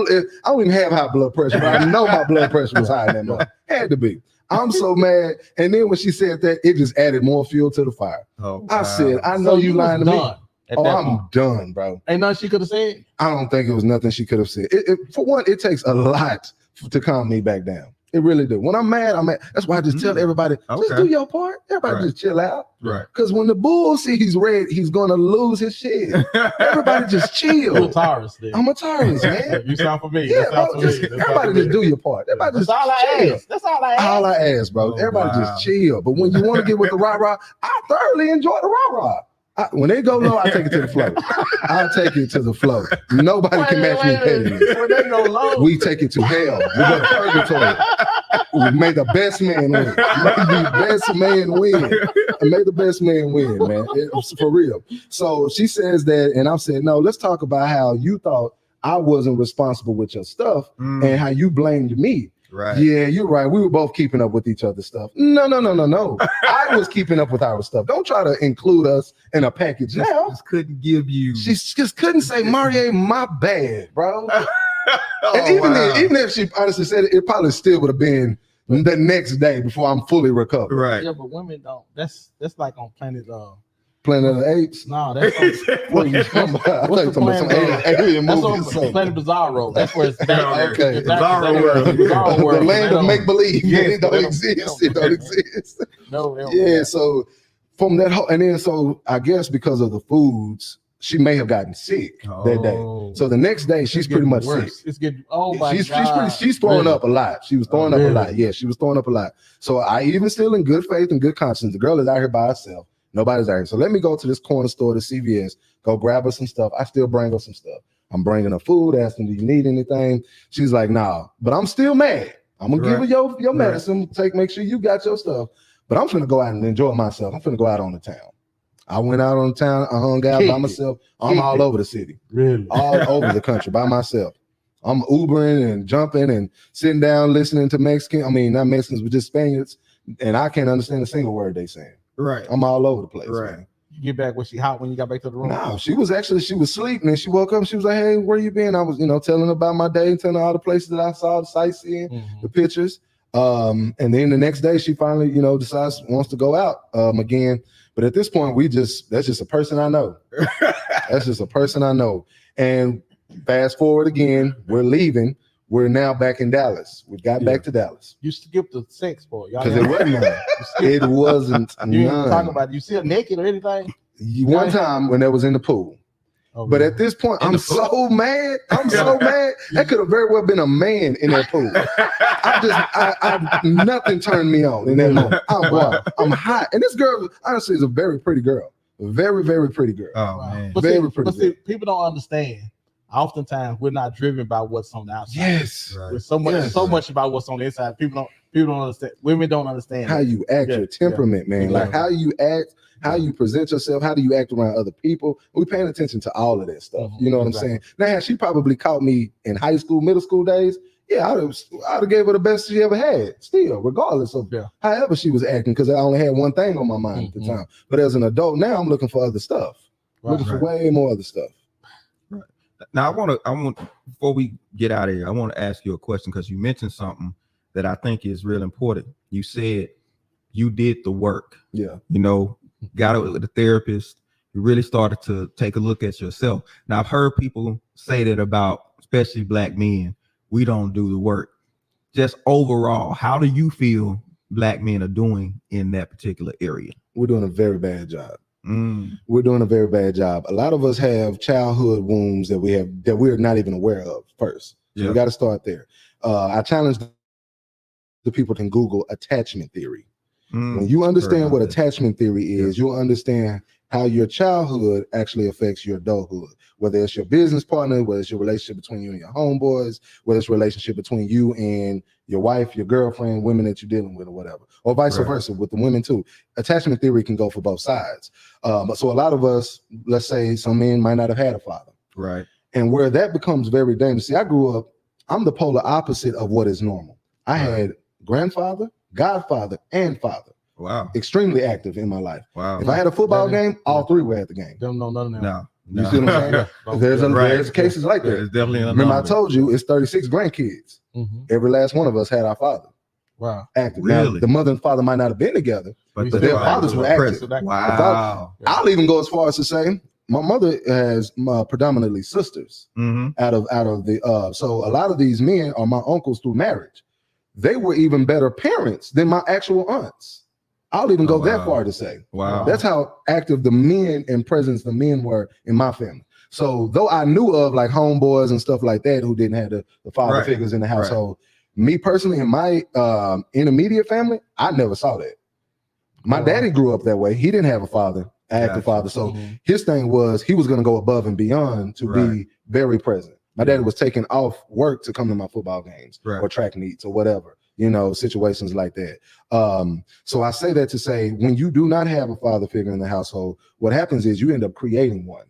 don't even have high blood pressure, but I know my blood pressure was high that morning. Had to be. I'm so mad. And then when she said that, it just added more fuel to the fire. I said, I know you lying to me. I'm done, bro. Ain't nothing she could have said? I don't think it was nothing she could have said. For one, it takes a lot to calm me back down. It really do. When I'm mad, I'm mad. That's why I just tell everybody, just do your part. Everybody just chill out. Right. Because when the bull sees red, he's going to lose his shit. Everybody just chill. You're a Taurus, then. I'm a Taurus, man. You sound for me. Yeah, bro. Everybody just do your part. Everybody That's just all I ask. That's all I ask. All I ask, bro. Everybody just chill. But when you want to get with the rah-rah, I thoroughly enjoy the rah-rah. When they go low, I take it to the flow. I'll take it to the flow. Nobody can match me pettiness. When they go low, we take it to hell. We go to purgatory. We may the best man win. May the best man win. May the best man win, man. It's for real. So she says that, and I said, no, let's talk about how you thought I wasn't responsible with your stuff and how you blamed me. Right. Yeah, you're right. We were both keeping up with each other's stuff. No. I was keeping up with our stuff. Don't try to include us in a package now. Just couldn't give you. She just couldn't say, Maurier, my bad, bro. And even if she honestly said it, it probably still would have been the next day before I'm fully recovered. Right. Yeah, but women don't. That's like on Planet of the Apes. No, that's what are you talking about? I thought you talking about some alien movies. That's on Planet Bizarro. That's where it's okay. Bizarro world. The land of make believe. It don't exist. It don't exist. No. Yeah. So from that whole, and then so I guess because of the foods, she may have gotten sick that day. So the next day, she's pretty much worse. sick. It's getting. Oh my God. She's throwing up a lot. She was throwing up a lot. Yeah, she was throwing up a lot. So I even still in good faith and good conscience. The girl is out here by herself. Nobody's out here. So let me go to this corner store, to CVS, go grab her some stuff. I still bring her some stuff. I'm bringing her food, asking, do you need anything? She's like, nah, but I'm still mad. I'm going to give her your medicine, make sure you got your stuff. But I'm going to go out and enjoy myself. I'm going to go out on the town. I went out on the town. I hung out by myself. I'm all over the city. Really? All over the country by myself. I'm Ubering and jumping and sitting down listening to Mexican. I mean, not Mexicans, but just Spaniards. And I can't understand a single word they saying. Right. I'm all over the place. Right. Man. You get back, was she hot when you got back to the room? No, she was sleeping and she woke up. She was like, hey, where you been? I was, telling her about my day, telling her all the places that I saw, the sightseeing, the pictures. And then the next day she finally, decides wants to go out again. But at this point, that's just a person I know. That's just a person I know. And fast forward again, we're leaving. We're now back in Dallas. We got back to Dallas. You skipped the sex part. Because it wasn't none. It wasn't you none. Didn't talk about it. You see her naked or anything? One time when that was in the pool. Oh, but at this point, I'm so mad. I'm so mad. That could have very well been a man in that pool. Nothing turned me on in that moment. I'm hot. And this girl, honestly, is a very pretty girl. A very, very pretty girl. Oh, man. But people don't understand. Oftentimes we're not driven by what's on the outside. Yes. Right. There's so much about what's on the inside. People don't understand. Women don't understand how you act, your temperament, man. Like how you act, how you present yourself, how do you act around other people. We're paying attention to all of that stuff. You know what I'm saying? Now, she probably caught me in high school, middle school days. Yeah, I'd have gave her the best she ever had, still, regardless of however she was acting, because I only had one thing on my mind at the time. But as an adult now, I'm looking for other stuff. Looking for way more other stuff. Now, I want before we get out of here, I want to ask you a question because you mentioned something that I think is real important. You said you did the work. Yeah. Got it with the therapist. You really started to take a look at yourself. Now, I've heard people say that about, especially Black men, we don't do the work. Just overall, how do you feel Black men are doing in that particular area? We're doing a very bad job. We're doing a very bad job. A lot of us have childhood wounds that we're not even aware of first. So we got to start there. I challenge the people can Google attachment theory. When you understand what attachment theory is, you'll understand how your childhood actually affects your adulthood, whether it's your business partner, whether it's your relationship between you and your homeboys, whether it's a relationship between you and your wife, your girlfriend, women that you're dealing with or whatever, or vice versa with the women too. Attachment theory can go for both sides. So a lot of us, let's say some men might not have had a father. Right. And where that becomes very dangerous. See, I grew up, I'm the polar opposite of what is normal. I had grandfather, godfather, and father. Wow. Extremely active in my life. Wow. If I had a football game, all three were at the game. Don't know none of them. No. You see what I'm saying? There's cases like that. There's definitely Remember, I told you it's 36 grandkids. Every last one of us had our father. Wow. Active. Really? Now, the mother and father might not have been together, but their fathers were active. Wow. I'll even go as far as to say my mother has predominantly sisters out of the so a lot of these men are my uncles through marriage. they were even better parents than my actual aunts. I'll even go that far to say. Wow. That's how active the men and presence the men were in my family. So though I knew of like homeboys and stuff like that who didn't have the father figures in the household, me personally in my intermediate family, I never saw that. My daddy grew up that way. He didn't have a father, active father. So his thing was he was going to go above and beyond to be very present. My daddy was taking off work to come to my football games or track meets or whatever, you know, situations like that. So I say that to say, when you do not have a father figure in the household, what happens is you end up creating one.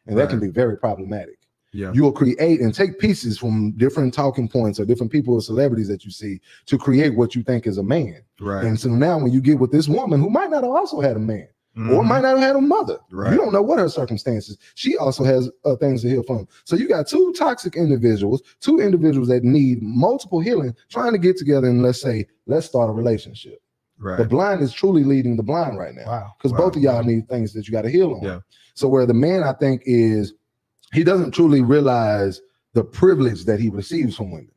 And that can be very problematic. Yeah. You will create and take pieces from different talking points or different people or celebrities that you see to create what you think is a man. Right. And so now when you get with this woman who might not have also had a man or might not have had a mother, you don't know what her circumstances. She also has things to heal from. So you got two toxic individuals, two individuals that need multiple healing, trying to get together and let's start a relationship. Right. The blind is truly leading the blind right now because both of y'all need things that you got to heal on. Yeah. So where the man, I think, is he doesn't truly realize the privilege that he receives from women.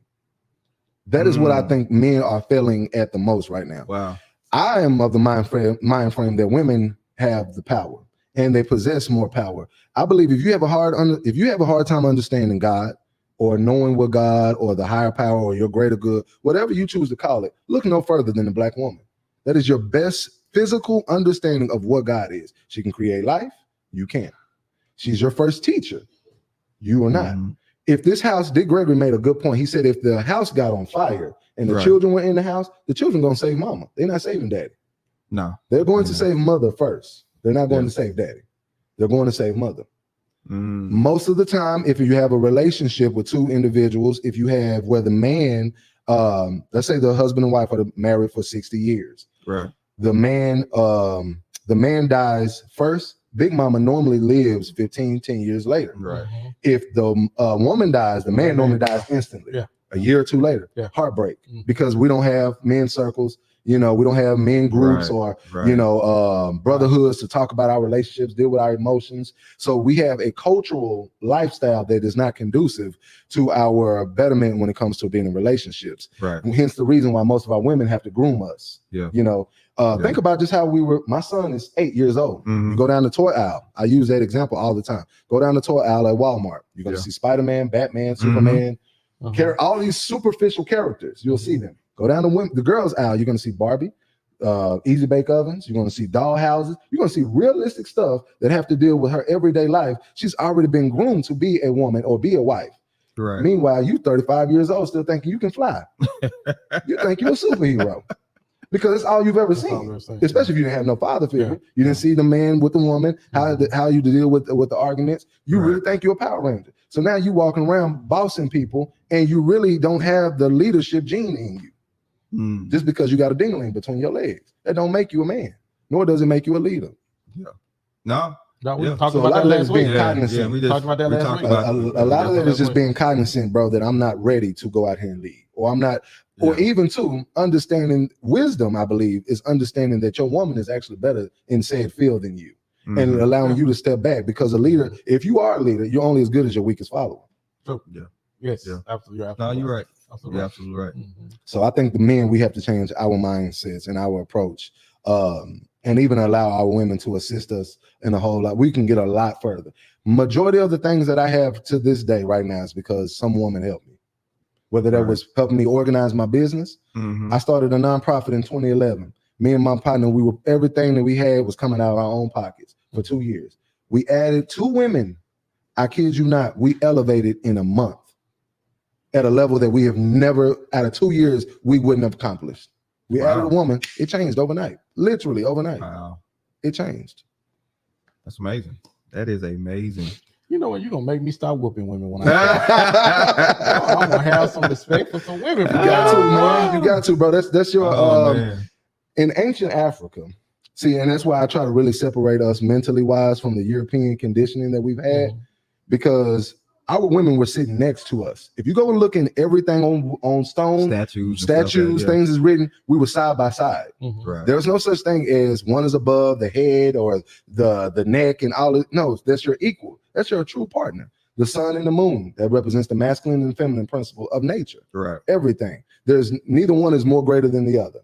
That is what I think men are failing at the most right now. Wow. I am of the mind frame that women have the power and they possess more power. I believe if you have a hard time understanding God or knowing what God or the higher power or your greater good, whatever you choose to call it, look no further than the black woman. That is your best physical understanding of what God is. She can create life. You can't. She's your first teacher. You are not. If this house, Dick Gregory made a good point. He said if the house got on fire and the children were in the house, the children going to save mama. They're not saving daddy. No. They're going to save mother first. They're not going to save daddy. They're going to save mother. Most of the time, if you have a relationship with two individuals, if you have where the man, let's say the husband and wife are married for 60 years. Right. The man dies first. Big mama normally lives 10 years later. Right. If the woman dies, the man normally dies instantly. Yeah. A year or two later. Yeah. Heartbreak. Because we don't have men circles. You know, we don't have men groups or, you know, brotherhoods to talk about our relationships, deal with our emotions. So we have a cultural lifestyle that is not conducive to our betterment when it comes to being in relationships. Right. And hence the reason why most of our women have to groom us. Yeah. You know, think about just how my son is 8 years old. You go down the toy aisle. I use that example all the time. Go down the toy aisle at Walmart. You're going to see Spider-Man, Batman, Superman, all these superficial characters. You'll see them. Go down the girls' aisle, you're going to see Barbie, easy bake ovens. You're going to see doll houses. You're going to see realistic stuff that have to deal with her everyday life. She's already been groomed to be a woman or be a wife. Right. Meanwhile, you 35 years old still thinking you can fly. You think you're a superhero because that's all you've ever seen. Especially if you didn't have no father figure. You didn't see the man with the woman, how you deal with the arguments. You really think you're a Power Ranger. So now you walking around bossing people and you really don't have the leadership gene in you. Just because you got a dingling between your legs, that don't make you a man, nor does it make you a leader. Yeah. We talked about that last week. We talked about that last week. A lot of it is just being cognizant, bro, that I'm not ready to go out here and lead, or I'm not, or even to understanding wisdom. I believe is understanding that your woman is actually better in said field than you, and allowing you to step back because a leader, if you are a leader, you're only as good as your weakest follower. So yes, absolutely. No, you're right. You're absolutely right. So I think the men, we have to change our mindsets and our approach, and even allow our women to assist us in a whole lot. We can get a lot further. Majority of the things that I have to this day right now is because some woman helped me. Whether that was helping me organize my business. I started a nonprofit in 2011. Me and my partner, everything that we had was coming out of our own pockets for 2 years. We added 2 women. I kid you not, we elevated in a month at a level that we have never, out of 2 years, we wouldn't have accomplished. We added a woman, it changed overnight, literally overnight. Wow. It changed. That's amazing. That is amazing. You know what? You're going to make me stop whooping women when I'm going to have some respect for some women. You got to, man. You got to, bro. That's your, in ancient Africa, see, and that's why I try to really separate us mentally wise from the European conditioning that we've had, because our women were sitting next to us. If you go and look in everything on stone, statues, things is written, we were side by side. Right. There's no such thing as one is above the head or the neck and all. No, that's your equal. That's your true partner. the sun and the moon. That represents the masculine and feminine principle of nature. Right. Everything. There's neither one is more greater than the other.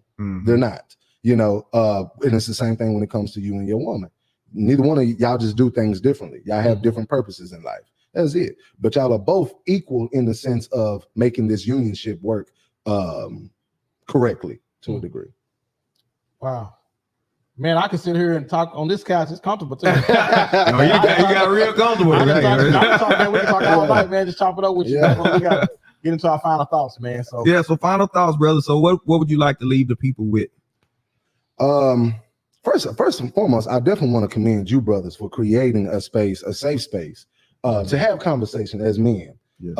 They're not. And it's the same thing when it comes to you and your woman. Neither one of y'all just do things differently. Y'all have different purposes in life. That's it. But y'all are both equal in the sense of making this unionship work correctly to a degree. Wow. Man, I can sit here and talk on this couch. It's comfortable too. You got real comfortable. We can talk all night, man. Just chop it up with you. We got to get into our final thoughts, man. So final thoughts, brother. So what would you like to leave the people with? First and foremost, I definitely want to commend you brothers for creating a space, a safe space, to have conversation as men. Yes.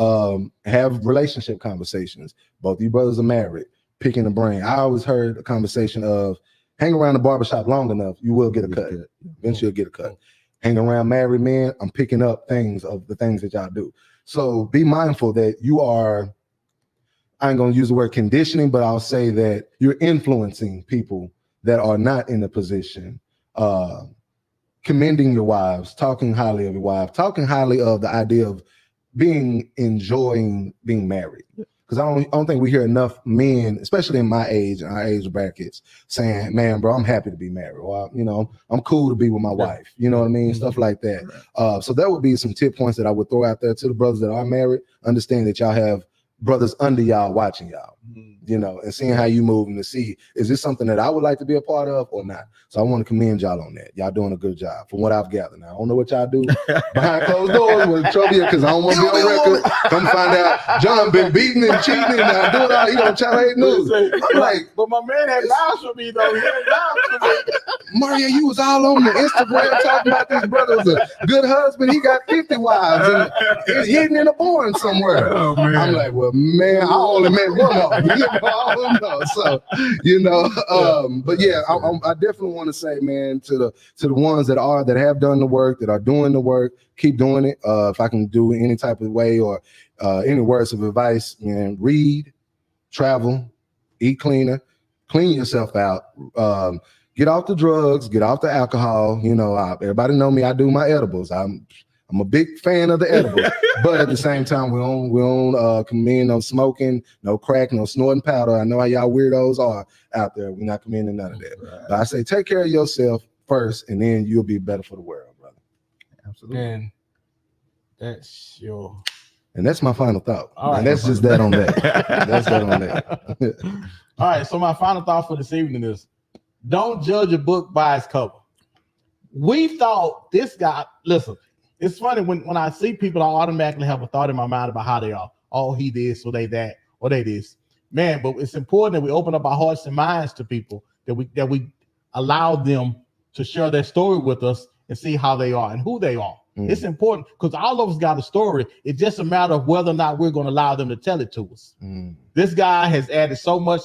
Have relationship conversations. Both you brothers are married, picking the brain. I always heard a conversation of hang around the barbershop long enough, you will get a cut. Eventually you'll get a cut. Hang around married men, I'm picking up things of the things that y'all do. So be mindful that you are, I ain't gonna use the word conditioning, but I'll say that you're influencing people that are not in a position, commending your wives, talking highly of your wife, talking highly of the idea of enjoying being married. Because I don't think we hear enough men, especially in my age and our age brackets, saying, man, bro, I'm happy to be married. Or, I'm cool to be with my wife. You know what I mean? Stuff like that. Right. So that would be some tip points that I would throw out there to the brothers that are married. Understand that y'all have brothers under y'all watching y'all, and seeing how you move and to see, is this something that I would like to be a part of or not? So I want to commend y'all on that. Y'all doing a good job from what I've gathered. Now, I don't know what y'all do behind closed doors with trouble because I don't want to be on record. Come find out John been beating and cheating and doing all, he on Channel 8 News. I'm like, but my man had vouched for me though. He had vouched for me. Maurier, you was all on the Instagram talking about this brother was a good husband. He got 50 wives and he's hidden in a barn somewhere. Oh, man. I'm like, well, man, I only met one of them. I don't know. So, but yeah, I definitely want to say, man, to the ones that have done the work, that are doing the work, keep doing it. If I can do any type of way or any words of advice, man, read, travel, eat cleaner, clean yourself out, get off the drugs, get off the alcohol. Everybody know me. I do my edibles. I'm a big fan of the edibles, but at the same time, we don't commend no smoking, no crack, no snorting powder. I know how y'all weirdos are out there. We're not commending none of that. Right. But I say take care of yourself first, and then you'll be better for the world, brother. Absolutely. And that's my final thought. All right. And that's just that on that. That's that on that. All right. So my final thought for this evening is: don't judge a book by its cover. We thought this guy. Listen. It's funny when I see people, I automatically have a thought in my mind about how they are. Oh, he this, or they that, or they this. Man, but it's important that we open up our hearts and minds to people, that we allow them to share their story with us and see how they are and who they are. It's important because all of us got a story. It's just a matter of whether or not we're going to allow them to tell it to us. This guy has added so much.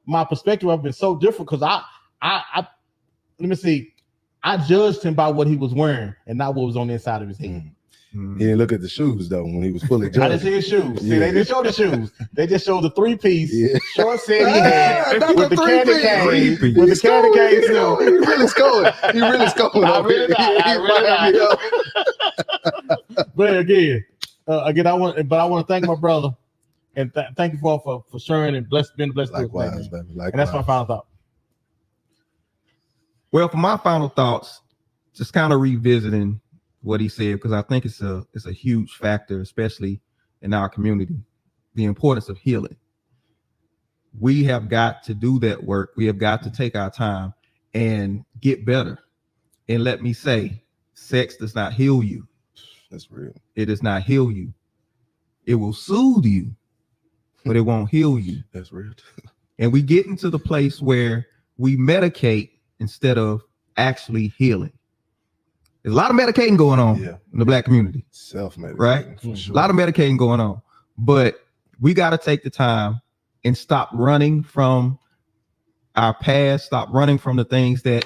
My perspective has been so different because let me see. I judged him by what he was wearing and not what was on the inside of his head. He didn't look at the shoes though when he was fully judged. I didn't see his shoes. See, they didn't show the shoes. They just showed the three-piece short set he had with the candy cane. With the candy cane. He really scored. He really scored. I really not. But again, I want to thank my brother and thank you for sharing and being blessed. Likewise, baby. Likewise. And that's my final thought. Well, for my final thoughts, just kind of revisiting what he said, because I think it's a huge factor, especially in our community, the importance of healing. We have got to do that work. We have got to take our time and get better. And let me say, sex does not heal you. That's real. It does not heal you. It will soothe you, but it won't heal you. That's real. And we get into the place where we medicate instead of actually healing. There's a lot of medicating going on in the Black community. Self-medicating, right? For sure. A lot of medicating going on. But we got to take the time and stop running from our past, stop running from the things that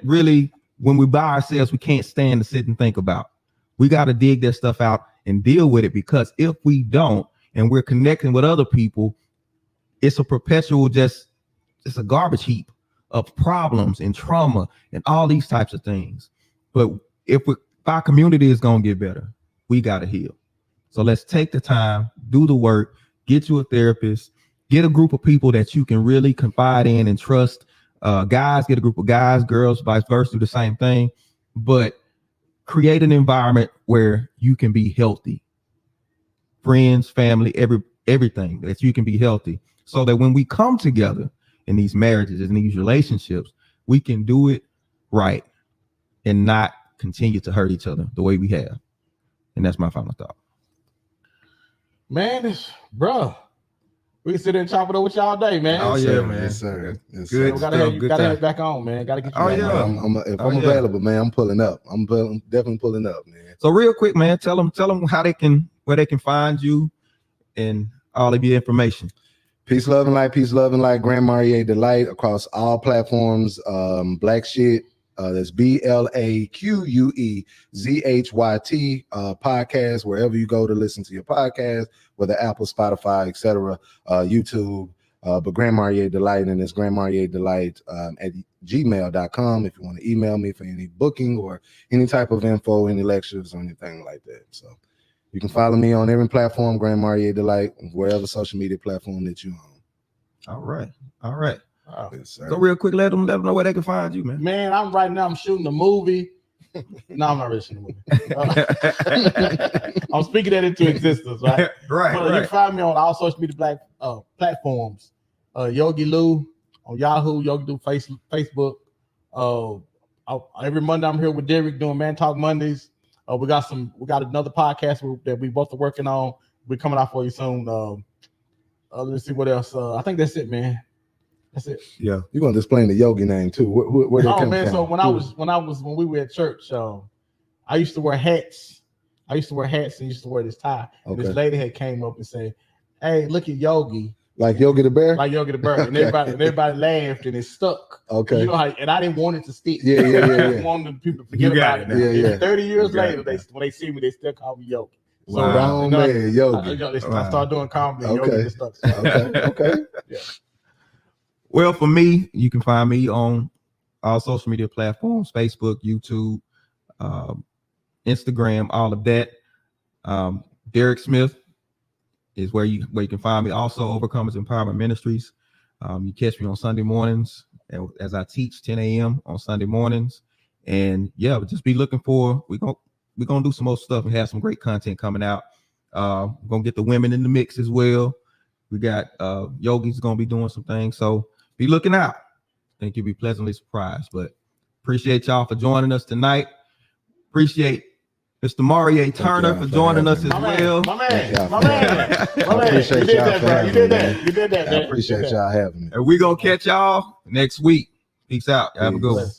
really, when we by ourselves, we can't stand to sit and think about. We got to dig that stuff out and deal with it, because if we don't, and we're connecting with other people, it's a perpetual it's a garbage heap of problems and trauma and all these types of things. But if our community is going to get better, we got to heal. So let's take the time, do the work, get you a therapist, get a group of people that you can really confide in and trust. Guys, get a group of guys, girls, vice versa, do the same thing, but create an environment where you can be healthy. Friends, family, everything that you can be healthy, so that when we come together in these marriages and these relationships, we can do it right and not continue to hurt each other the way we have. And that's my final thought. Man, bro, we can sit there and chop it up with y'all day, man. Oh yeah, man. Yes, sir. Yes, Good. sir. Gotta have it back on, man. Gotta get you. Oh back yeah. on. If I'm available, man, I'm pulling up. I'm definitely pulling up, man. So real quick, man, tell them how where they can find you and all of your information. Peace, love, and light. Peace, love, and light. Grand Maurier Delight across all platforms. Black Shit. That's BLAQUEZHYT podcast. Wherever you go to listen to your podcast, whether Apple, Spotify, etc., YouTube. But Grand Maurier Delight, and it's Grand Maurier Delight at gmail.com if you want to email me for any booking or any type of info, any lectures or anything like that. So you can follow me on every platform, Grand Maurier Delight, wherever social media platform that you own. All right. Wow. Yes, sir. So real quick, let them know where they can find you, man. Man, I'm shooting a movie. No, I'm not really shooting a movie. I'm speaking that into existence, right? Right. You can find me on all social media platforms. Yogi Lou on Yahoo, Yogi Lou Facebook. Every Monday I'm here with Derek doing Man Talk Mondays. We got another podcast that we both are working on. We're coming out for you soon. Let's see what else. I think that's it, man. That's it. Yeah, you're gonna explain the Yogi name too. Where they come from? So when we were at church, I used to wear hats. And used to wear this tie. Okay. And this lady had came up and said, "Hey, look at Yogi." Like Yogi the Bear? Like Yogi the Bear. And everybody laughed and it stuck. Okay. You know how, and I didn't want it to stick. Yeah. I didn't want people to forget about it. Yeah. 30 years later, when they see me, they still call me Yogi. So wow. Man, Yogi. I started doing comedy. Okay. Yogi just stuck. So, okay. Yeah. Well, for me, you can find me on all social media platforms, Facebook, YouTube, Instagram, all of that. Derek Smith is where you can find me. Also, Overcomers Empowerment Ministries. You catch me on Sunday mornings as I teach 10 a.m. on Sunday mornings. And yeah, just be looking for, we're gonna do some more stuff and have some great content coming out. We're gonna get the women in the mix as well. We got Yogi's gonna be doing some things. So be looking out. I think you'll be pleasantly surprised. But appreciate y'all for joining us tonight. Appreciate Mr. Maurier Turner for joining us as well. My man. I appreciate y'all for having me. You did that, man. I appreciate y'all having me. And we're going to catch y'all next week. Peace out. Have a good one.